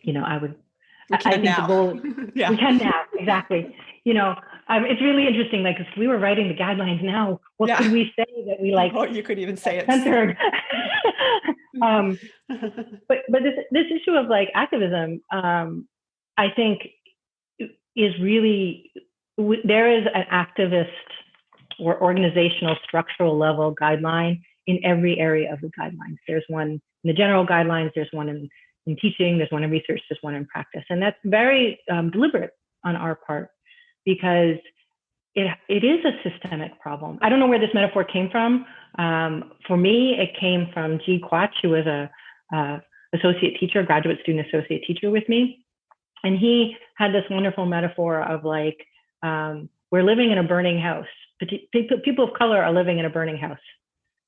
I think the goal, we can now, exactly. It's really interesting. Like, if we were writing the guidelines now, what could we say that we like? Oh, you could even say it censored. But this issue of like activism, I think is really, there is an activist or organizational structural level guideline in every area of the guidelines. There's one in the general guidelines, there's one in teaching, there's one in research, there's one in practice. And that's very deliberate on our part, because it is a systemic problem. I don't know where this metaphor came from. For me, it came from G. Quach, who was a associate teacher, graduate student associate teacher with me. And he had this wonderful metaphor of like, we're living in a burning house. People of color are living in a burning house,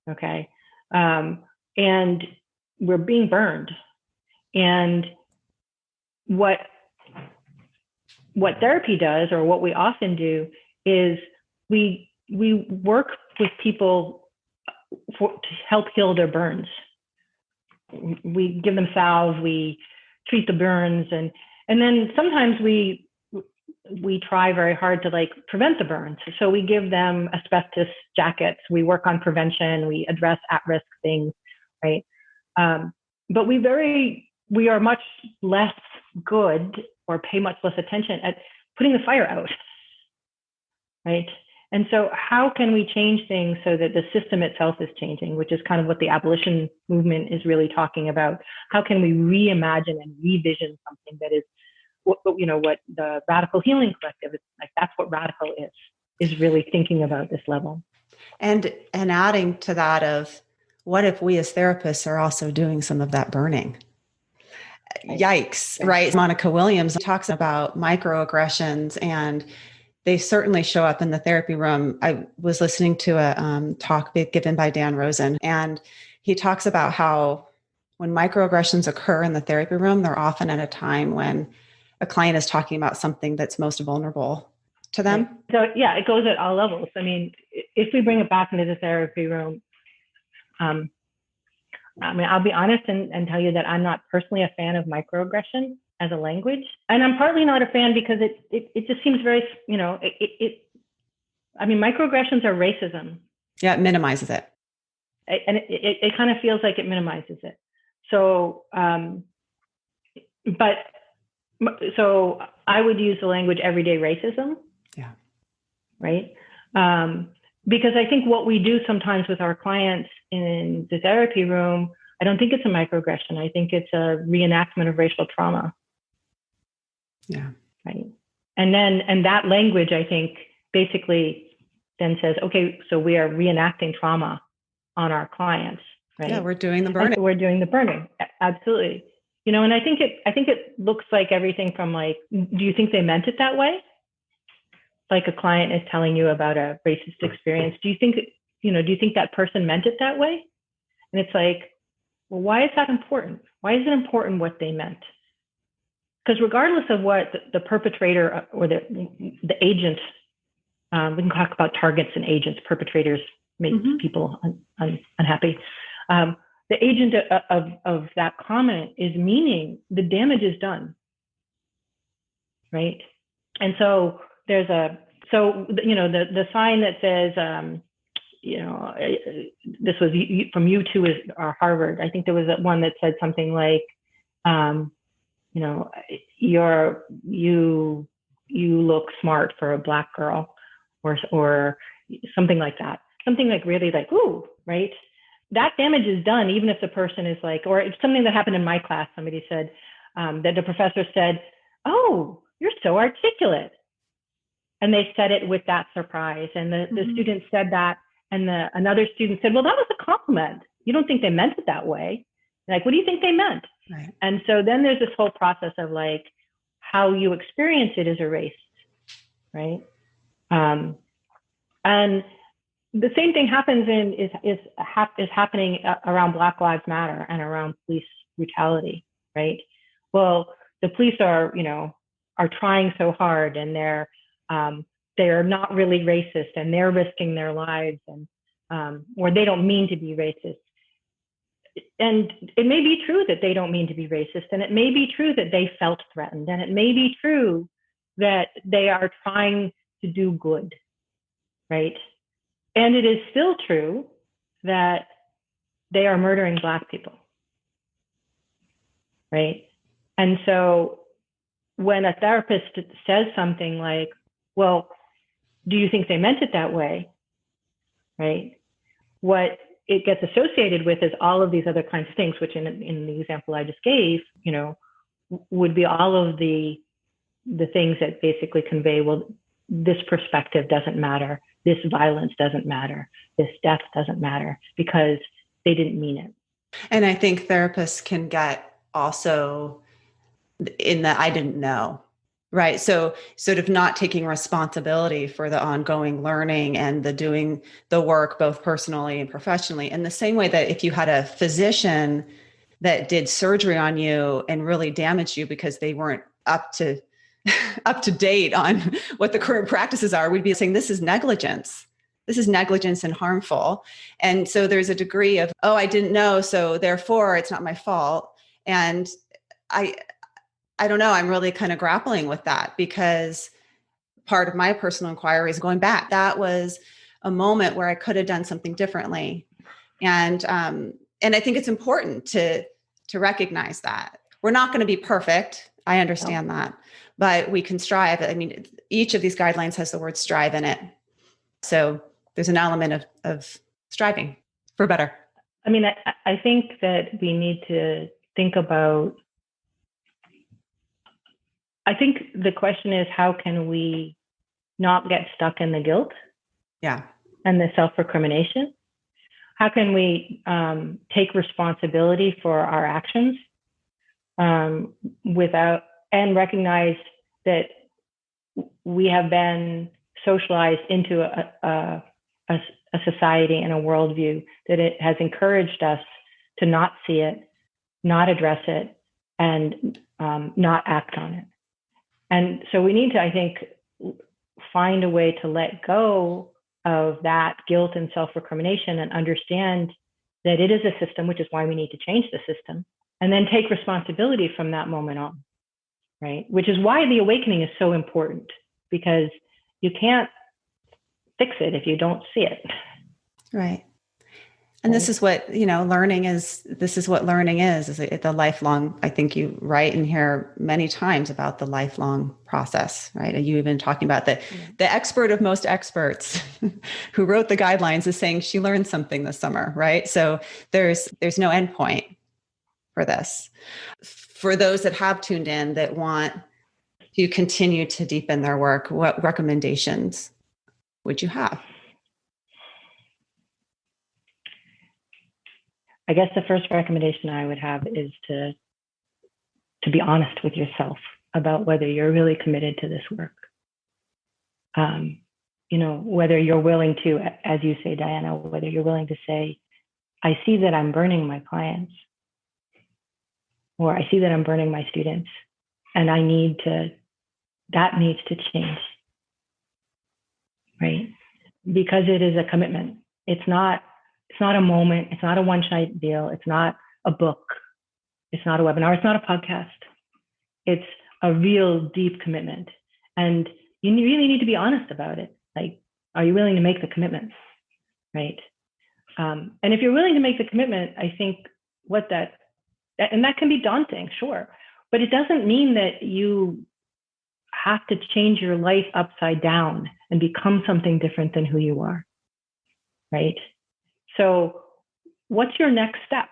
okay? And we're being burned. And what therapy does, or what we often do, is we work with people to help heal their burns. We give them salves, we treat the burns, and then sometimes we try very hard to like prevent the burns. So we give them asbestos jackets, we work on prevention, we address at-risk things, right? But we are much less good, or pay much less attention at putting the fire out. right? And so how can we change things so that the system itself is changing, which is kind of what the abolition movement is really talking about? How can we reimagine and revision something that is, what the Radical Healing Collective is like? That's what radical is really thinking about this level. And adding to that of, what if we as therapists are also doing some of that burning? Yikes, right? Monica Williams talks about microaggressions, and they certainly show up in the therapy room. I was listening to a talk given by Dan Rosen, and he talks about how when microaggressions occur in the therapy room, they're often at a time when a client is talking about something that's most vulnerable to them. So yeah, it goes at all levels. I mean, if we bring it back into the therapy room, I'll be honest and tell you that I'm not personally a fan of microaggression as a language. And I'm partly not a fan because it just seems very, microaggressions are racism. Yeah, it minimizes it. And it kind of feels like it minimizes it. So, so I would use the language everyday racism. Yeah. Right. Because I think what we do sometimes with our clients in the therapy room, I don't think it's a microaggression. I think it's a reenactment of racial trauma. Yeah. Right. And that language, I think, basically then says, okay, so we are reenacting trauma on our clients. Right. Yeah, we're doing the burning. We're doing the burning. Absolutely. And I think it looks like everything from like, do you think they meant it that way? Like a client is telling you about a racist experience. Do you think that person meant it that way? And it's like, well, why is that important? Why is it important what they meant? Because regardless of what the perpetrator or the agent, we can talk about targets and agents. Perpetrators make people unhappy. The agent of that comment is meaning the damage is done, right? And so there's the sign that says, this was from U2 or Harvard. I think there was one that said something like, you look smart for a Black girl, or something like that. Something like really like, ooh, right? That damage is done, even if the person is like, or it's something that happened in my class. Somebody said that the professor said, "Oh, you're so articulate." And they said it with that surprise. And the student said that, and another student said, "Well, that was a compliment. You don't think they meant it that way?" Like, what do you think they meant? Right. And so then there's this whole process of like how you experience it is erased, right? And the same thing happens is happening around Black Lives Matter and around police brutality, right? Well, the police are trying so hard, and they're not really racist, and they're risking their lives, and or they don't mean to be racist. And it may be true that they don't mean to be racist, and it may be true that they felt threatened, and it may be true that they are trying to do good, right? And it is still true that they are murdering Black people, right? And so when a therapist says something like, well, do you think they meant it that way, right? What it gets associated with is all of these other kinds of things, which in the example I just gave, would be all of the things that basically convey, well, this perspective doesn't matter. This violence doesn't matter. This death doesn't matter because they didn't mean it. And I think therapists can get also in the I didn't know, right? So sort of not taking responsibility for the ongoing learning and the doing the work, both personally and professionally, in the same way that if you had a physician that did surgery on you and really damaged you because they weren't up to date on what the current practices are, we'd be saying, this is negligence. This is negligence and harmful. And so there's a degree of, oh, I didn't know, so therefore it's not my fault. And I don't know, I'm really kind of grappling with that, because part of my personal inquiry is going back. That was a moment where I could have done something differently. And I think it's important to recognize that. We're not going to be perfect. I understand that. but we can strive. I mean, each of these guidelines has the word strive in it. So there's an element of striving for better. I mean, I think that we need to think about, I think the question is, how can we not get stuck in the guilt? Yeah. And the self-recrimination? How can we take responsibility for our actions without, and recognize that we have been socialized into a society and a worldview that it has encouraged us to not see it, not address it, and not act on it. And so we need to, I think, find a way to let go of that guilt and self-recrimination and understand that it is a system, which is why we need to change the system, and then take responsibility from that moment on, right? Which is why the awakening is so important, because you can't fix it if you don't see it. Right. And this is what, learning is, the lifelong, I think you write in here many times about the lifelong process, right? And you even talking about the expert of most experts who wrote the guidelines is saying she learned something this summer, right? So there's no endpoint for this. For those that have tuned in that want to continue to deepen their work, what recommendations would you have? I guess the first recommendation I would have is to be honest with yourself about whether you're really committed to this work. Whether you're willing to, as you say, Diana, whether you're willing to say, I see that I'm burning my clients, or I see that I'm burning my students, and that needs to change, right? Because it is a commitment. It's not a moment. It's not a one-shot deal. It's not a book. It's not a webinar. It's not a podcast. It's a real deep commitment. And you really need to be honest about it. Like, are you willing to make the commitment? Right? And if you're willing to make the commitment, I think and that can be daunting, sure. But it doesn't mean that you have to change your life upside down and become something different than who you are. Right? So what's your next step?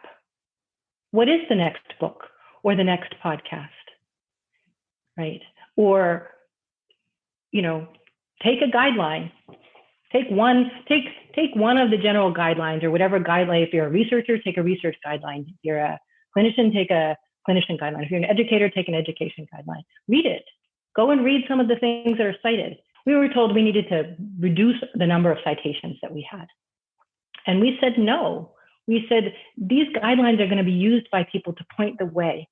What is the next book or the next podcast, right? Or, take a guideline, take one of the general guidelines or whatever guideline. If you're a researcher, take a research guideline. If you're a clinician, take a clinician guideline. If you're an educator, take an education guideline. Read it. Go and read some of the things that are cited. We were told we needed to reduce the number of citations that we had. And we said no. We said these guidelines are going to be used by people to point the way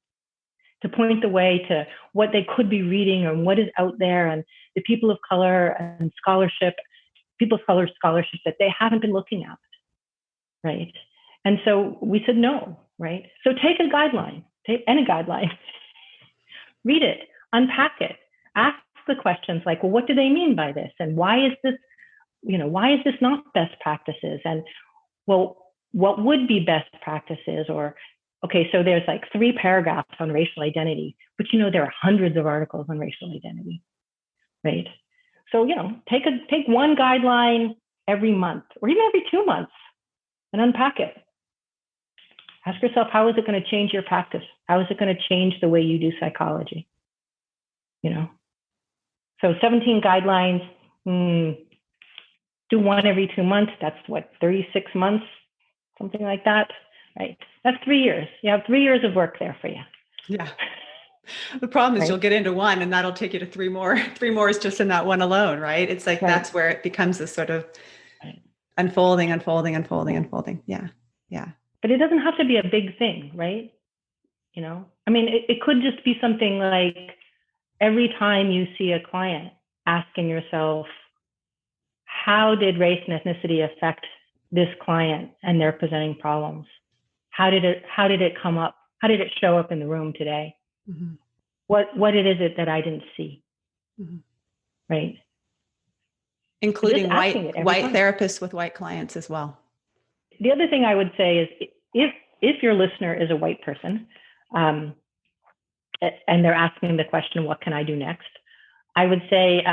to what they could be reading and what is out there, and the people of color and people of color scholarship that they haven't been looking at, right? And so we said no, right? So take a guideline, take any guideline, read it, unpack it, ask the questions like, well, what do they mean by this? And why is this not best practices? And well, what would be best practices? Or, okay, so there's like 3 paragraphs on racial identity, but there are hundreds of articles on racial identity, right? So, take one guideline every month or even every 2 months and unpack it. Ask yourself, how is it going to change your practice? How is it going to change the way you do psychology? So 17 guidelines, do one every 2 months. That's 36 months, something like that, right? That's 3 years. You have 3 years of work there for you. Yeah. The problem is you'll get into one and that'll take you to 3 more. 3 more is just in that one alone, right? It's like, that's where it becomes this sort of unfolding. Yeah. Yeah. But it doesn't have to be a big thing, right? It could just be something like every time you see a client, asking yourself, how did race and ethnicity affect this client and their presenting problems? How did it come up? How did it show up in the room today? Mm-hmm. What is it that I didn't see? Mm-hmm. Right. Including white therapists with white clients as well. The other thing I would say is if your listener is a white person, and they're asking the question, what can I do next? I would say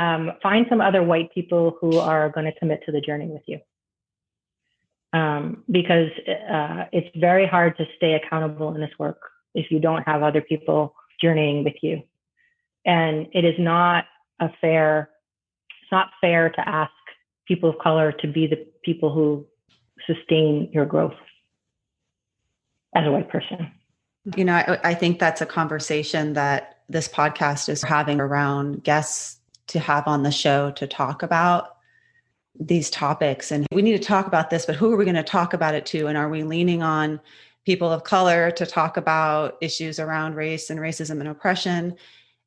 find some other white people who are going to commit to the journey with you. Because it's very hard to stay accountable in this work if you don't have other people journeying with you. And it is not fair to ask people of color to be the people who sustain your growth as a white person. You know, I think that's a conversation that this podcast is having around guests to have on the show to talk about these topics. And we need to talk about this, but who are we going to talk about it to? And are we leaning on people of color to talk about issues around race and racism and oppression?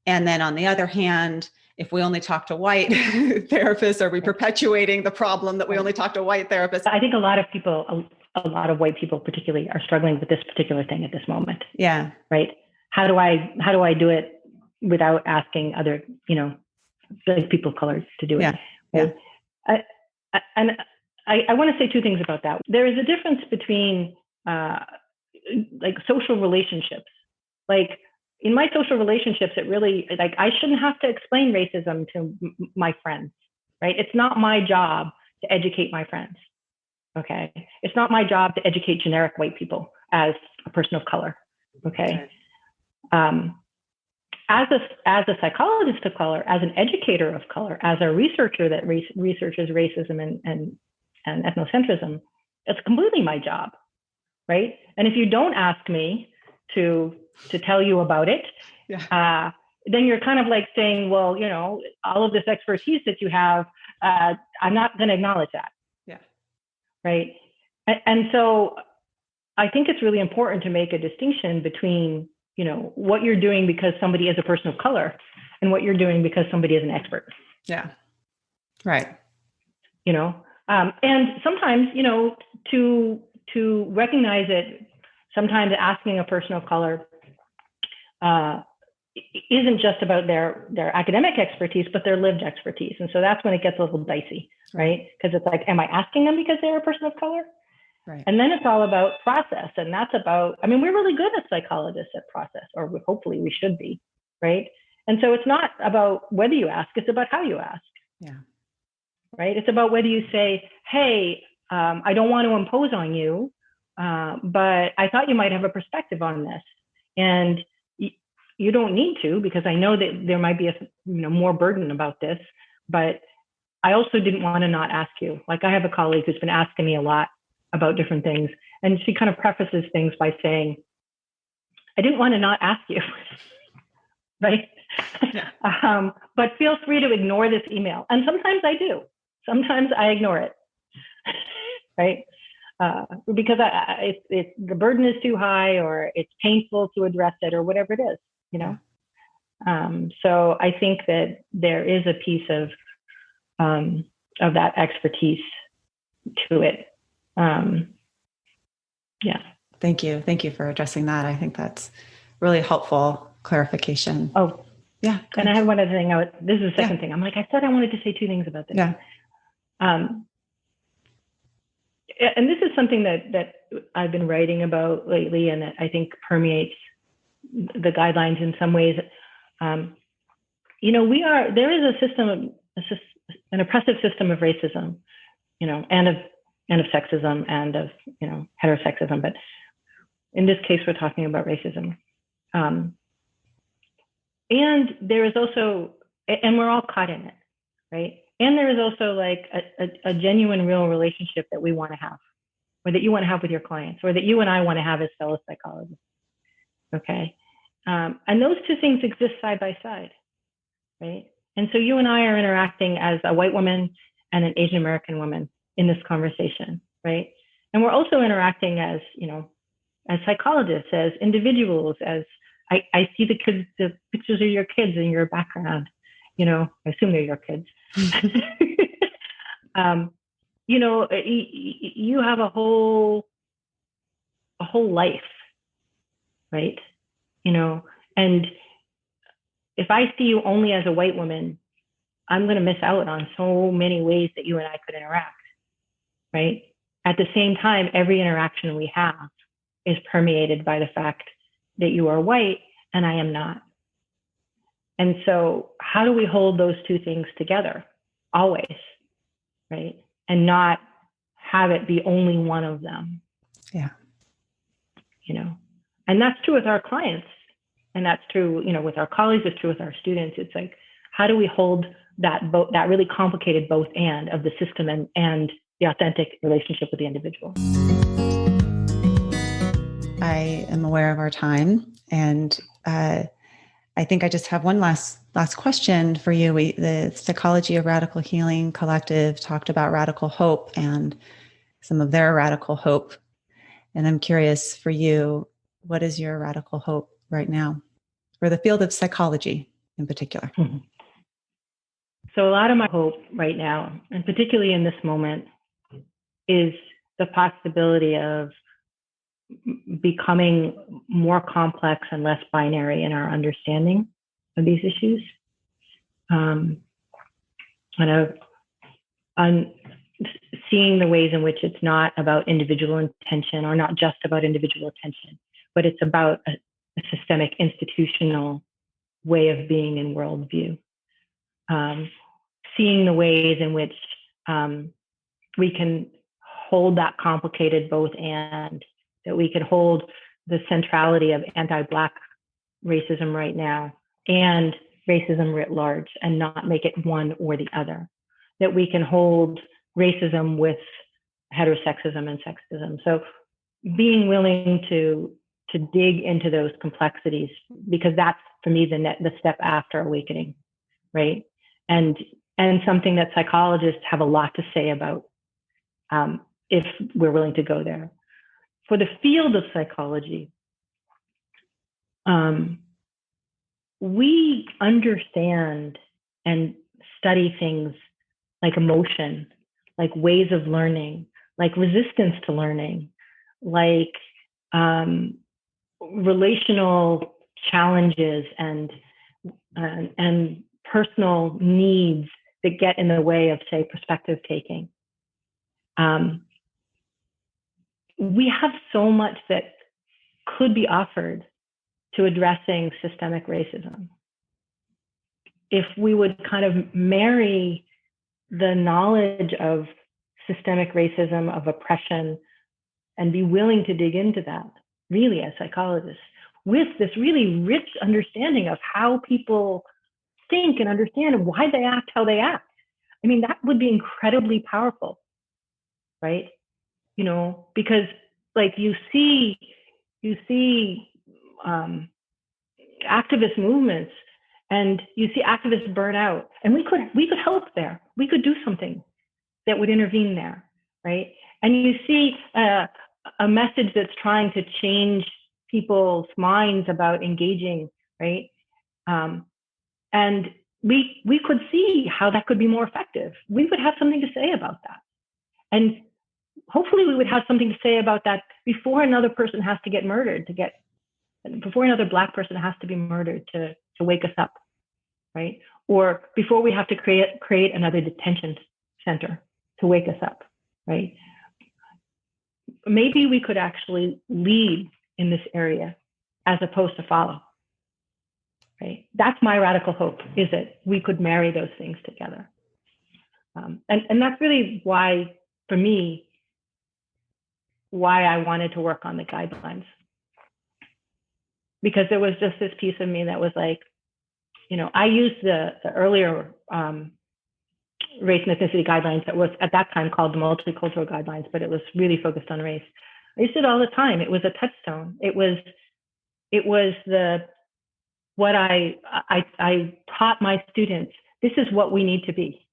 And then on the other hand, if we only talk to white therapists, are we perpetuating the problem that we only talk to white therapists? I think a lot of white people particularly are struggling with this particular thing at this moment. Yeah. Right. How do I do it without asking other, like people of color to do it? Yeah. Right? Yeah. I want to say two things about that. There is a difference between like social relationships. Like in my social relationships, it really, like, I shouldn't have to explain racism to my friends, right? It's not my job to educate my friends. Okay. It's not my job to educate generic white people as a person of color. Okay. As a psychologist of color, as an educator of color, as a researcher that researches racism and ethnocentrism, it's completely my job, right? And if you don't ask me to tell you about it, then you're kind of like saying, well, all of this expertise that you have, I'm not going to acknowledge that. Yeah. Right. And so I think it's really important to make a distinction between, what you're doing because somebody is a person of color and what you're doing because somebody is an expert. Yeah. Right. And sometimes, to recognize it, sometimes asking a person of color isn't just about their academic expertise, but their lived expertise. And so that's when it gets a little dicey, right? Because it's like, am I asking them because they're a person of color? Right. And then it's all about process. And that's about, we're really good as psychologists at process, or hopefully we should be, right? And so it's not about whether you ask, it's about how you ask. Yeah. Right? It's about whether you say, hey, I don't want to impose on you, but I thought you might have a perspective on this. And you don't need to, because I know that there might be more burden about this, but I also didn't want to not ask you. Like, I have a colleague who's been asking me a lot about different things, and she kind of prefaces things by saying, I didn't want to not ask you, right? Yeah. But feel free to ignore this email. And sometimes I do. Sometimes I ignore it, right? Because the burden is too high, or it's painful to address it, or whatever it is, So I think that there is a piece of that expertise to it. Yeah. Thank you. Thank you for addressing that. I think that's really helpful clarification. Oh, yeah. And I have one other thing. This is the second thing. I'm like, I said I wanted to say two things about this. Yeah. And this is something that I've been writing about lately, and that I think permeates the guidelines in some ways. There is a system, an oppressive system of racism, and of sexism, and of heterosexism. But in this case, we're talking about racism. And there is also, and we're all caught in it, right? And there is also like a genuine, real relationship that we want to have, or that you want to have with your clients, or that you and I want to have as fellow psychologists. Okay. And those two things exist side by side, right? And so you and I are interacting as a white woman and an Asian American woman in this conversation, right? And we're also interacting as, as psychologists, as individuals, as I see the pictures of your kids in your background, I assume they're your kids. You have a whole life, right? And if I see you only as a white woman, I'm going to miss out on so many ways that you and I could interact, right? At the same time, every interaction we have is permeated by the fact that you are white and I am not, And so how do we hold those two things together always, right? And not have it be only one of them. Yeah. And that's true with our clients. And that's true, with our colleagues, it's true with our students. It's like, how do we hold that really complicated both and of the system and the authentic relationship with the individual? I am aware of our time, and I think I just have one last question for you. The Psychology of Radical Healing Collective talked about radical hope and some of their radical hope. And I'm curious for you, what is your radical hope right now for the field of psychology in particular? Mm-hmm. So a lot of my hope right now, and particularly in this moment, is the possibility of becoming more complex and less binary in our understanding of these issues. I'm seeing the ways in which it's not about individual intention, or not just about individual attention, but it's about a systemic institutional way of being and worldview. Seeing the ways in which we can hold that complicated both and, that we can hold the centrality of anti-Black racism right now and racism writ large, and not make it one or the other. That we can hold racism with heterosexism and sexism. So being willing to dig into those complexities, because that's, for me, the step after awakening, right? And something that psychologists have a lot to say about, if we're willing to go there. For the field of psychology, we understand and study things like emotion, like ways of learning, like resistance to learning, like relational challenges and personal needs that get in the way of, say, perspective taking. We have so much that could be offered to addressing systemic racism if we would kind of marry the knowledge of systemic racism, of oppression, and be willing to dig into that, really, as psychologists, with this really rich understanding of how people think and understand and why they act how they act. I mean, that would be incredibly powerful, right? Because like you see activist movements, and you see activists burn out, and we could help there. We could do something that would intervene there, right? And you see a message that's trying to change people's minds about engaging, right? And we could see how that could be more effective. We would have something to say about that. And hopefully we would have something to say about that before another person has to get murdered, before another Black person has to be murdered to wake us up, right? Or before we have to create another detention center to wake us up, right? Maybe we could actually lead in this area as opposed to follow, right? That's my radical hope, is that we could marry those things together. And that's really why, for me, why I wanted to work on the guidelines. Because there was just this piece of me that was like, I used the earlier race and ethnicity guidelines that was at that time called the multicultural guidelines, but it was really focused on race. I used it all the time. It was a touchstone. It was what I taught my students. This is what we need to be.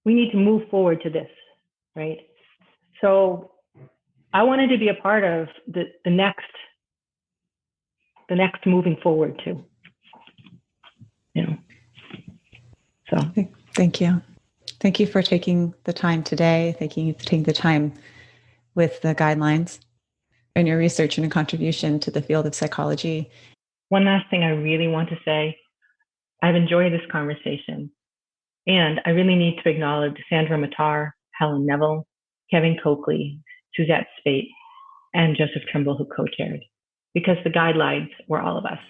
We need to move forward to this, right? So I wanted to be a part of the next moving forward too. So thank you. Thank you for taking the time today. Thank you for taking the time with the guidelines and your research and a contribution to the field of psychology. One last thing I really want to say, I've enjoyed this conversation, and I really need to acknowledge Sandra Matar, Helen Neville, Kevin Coakley, Suzette Spate, and Joseph Trimble, who co-chaired, because the guidelines were all of us.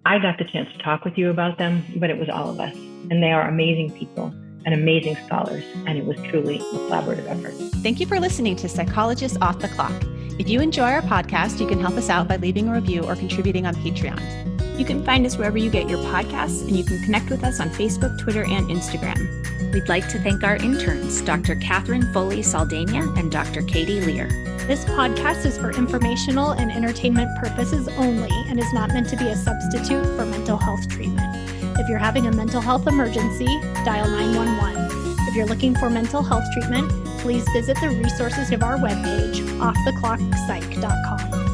I got the chance to talk with you about them, but it was all of us. And they are amazing people and amazing scholars. And it was truly a collaborative effort. Thank you for listening to Psychologists Off the Clock. If you enjoy our podcast, you can help us out by leaving a review or contributing on Patreon. You can find us wherever you get your podcasts, and you can connect with us on Facebook, Twitter, and Instagram. We'd like to thank our interns, Dr. Catherine Foley Saldana and Dr. Katie Lear. This podcast is for informational and entertainment purposes only and is not meant to be a substitute for mental health treatment. If you're having a mental health emergency, dial 911. If you're looking for mental health treatment, please visit the resources of our webpage, offtheclockpsych.com.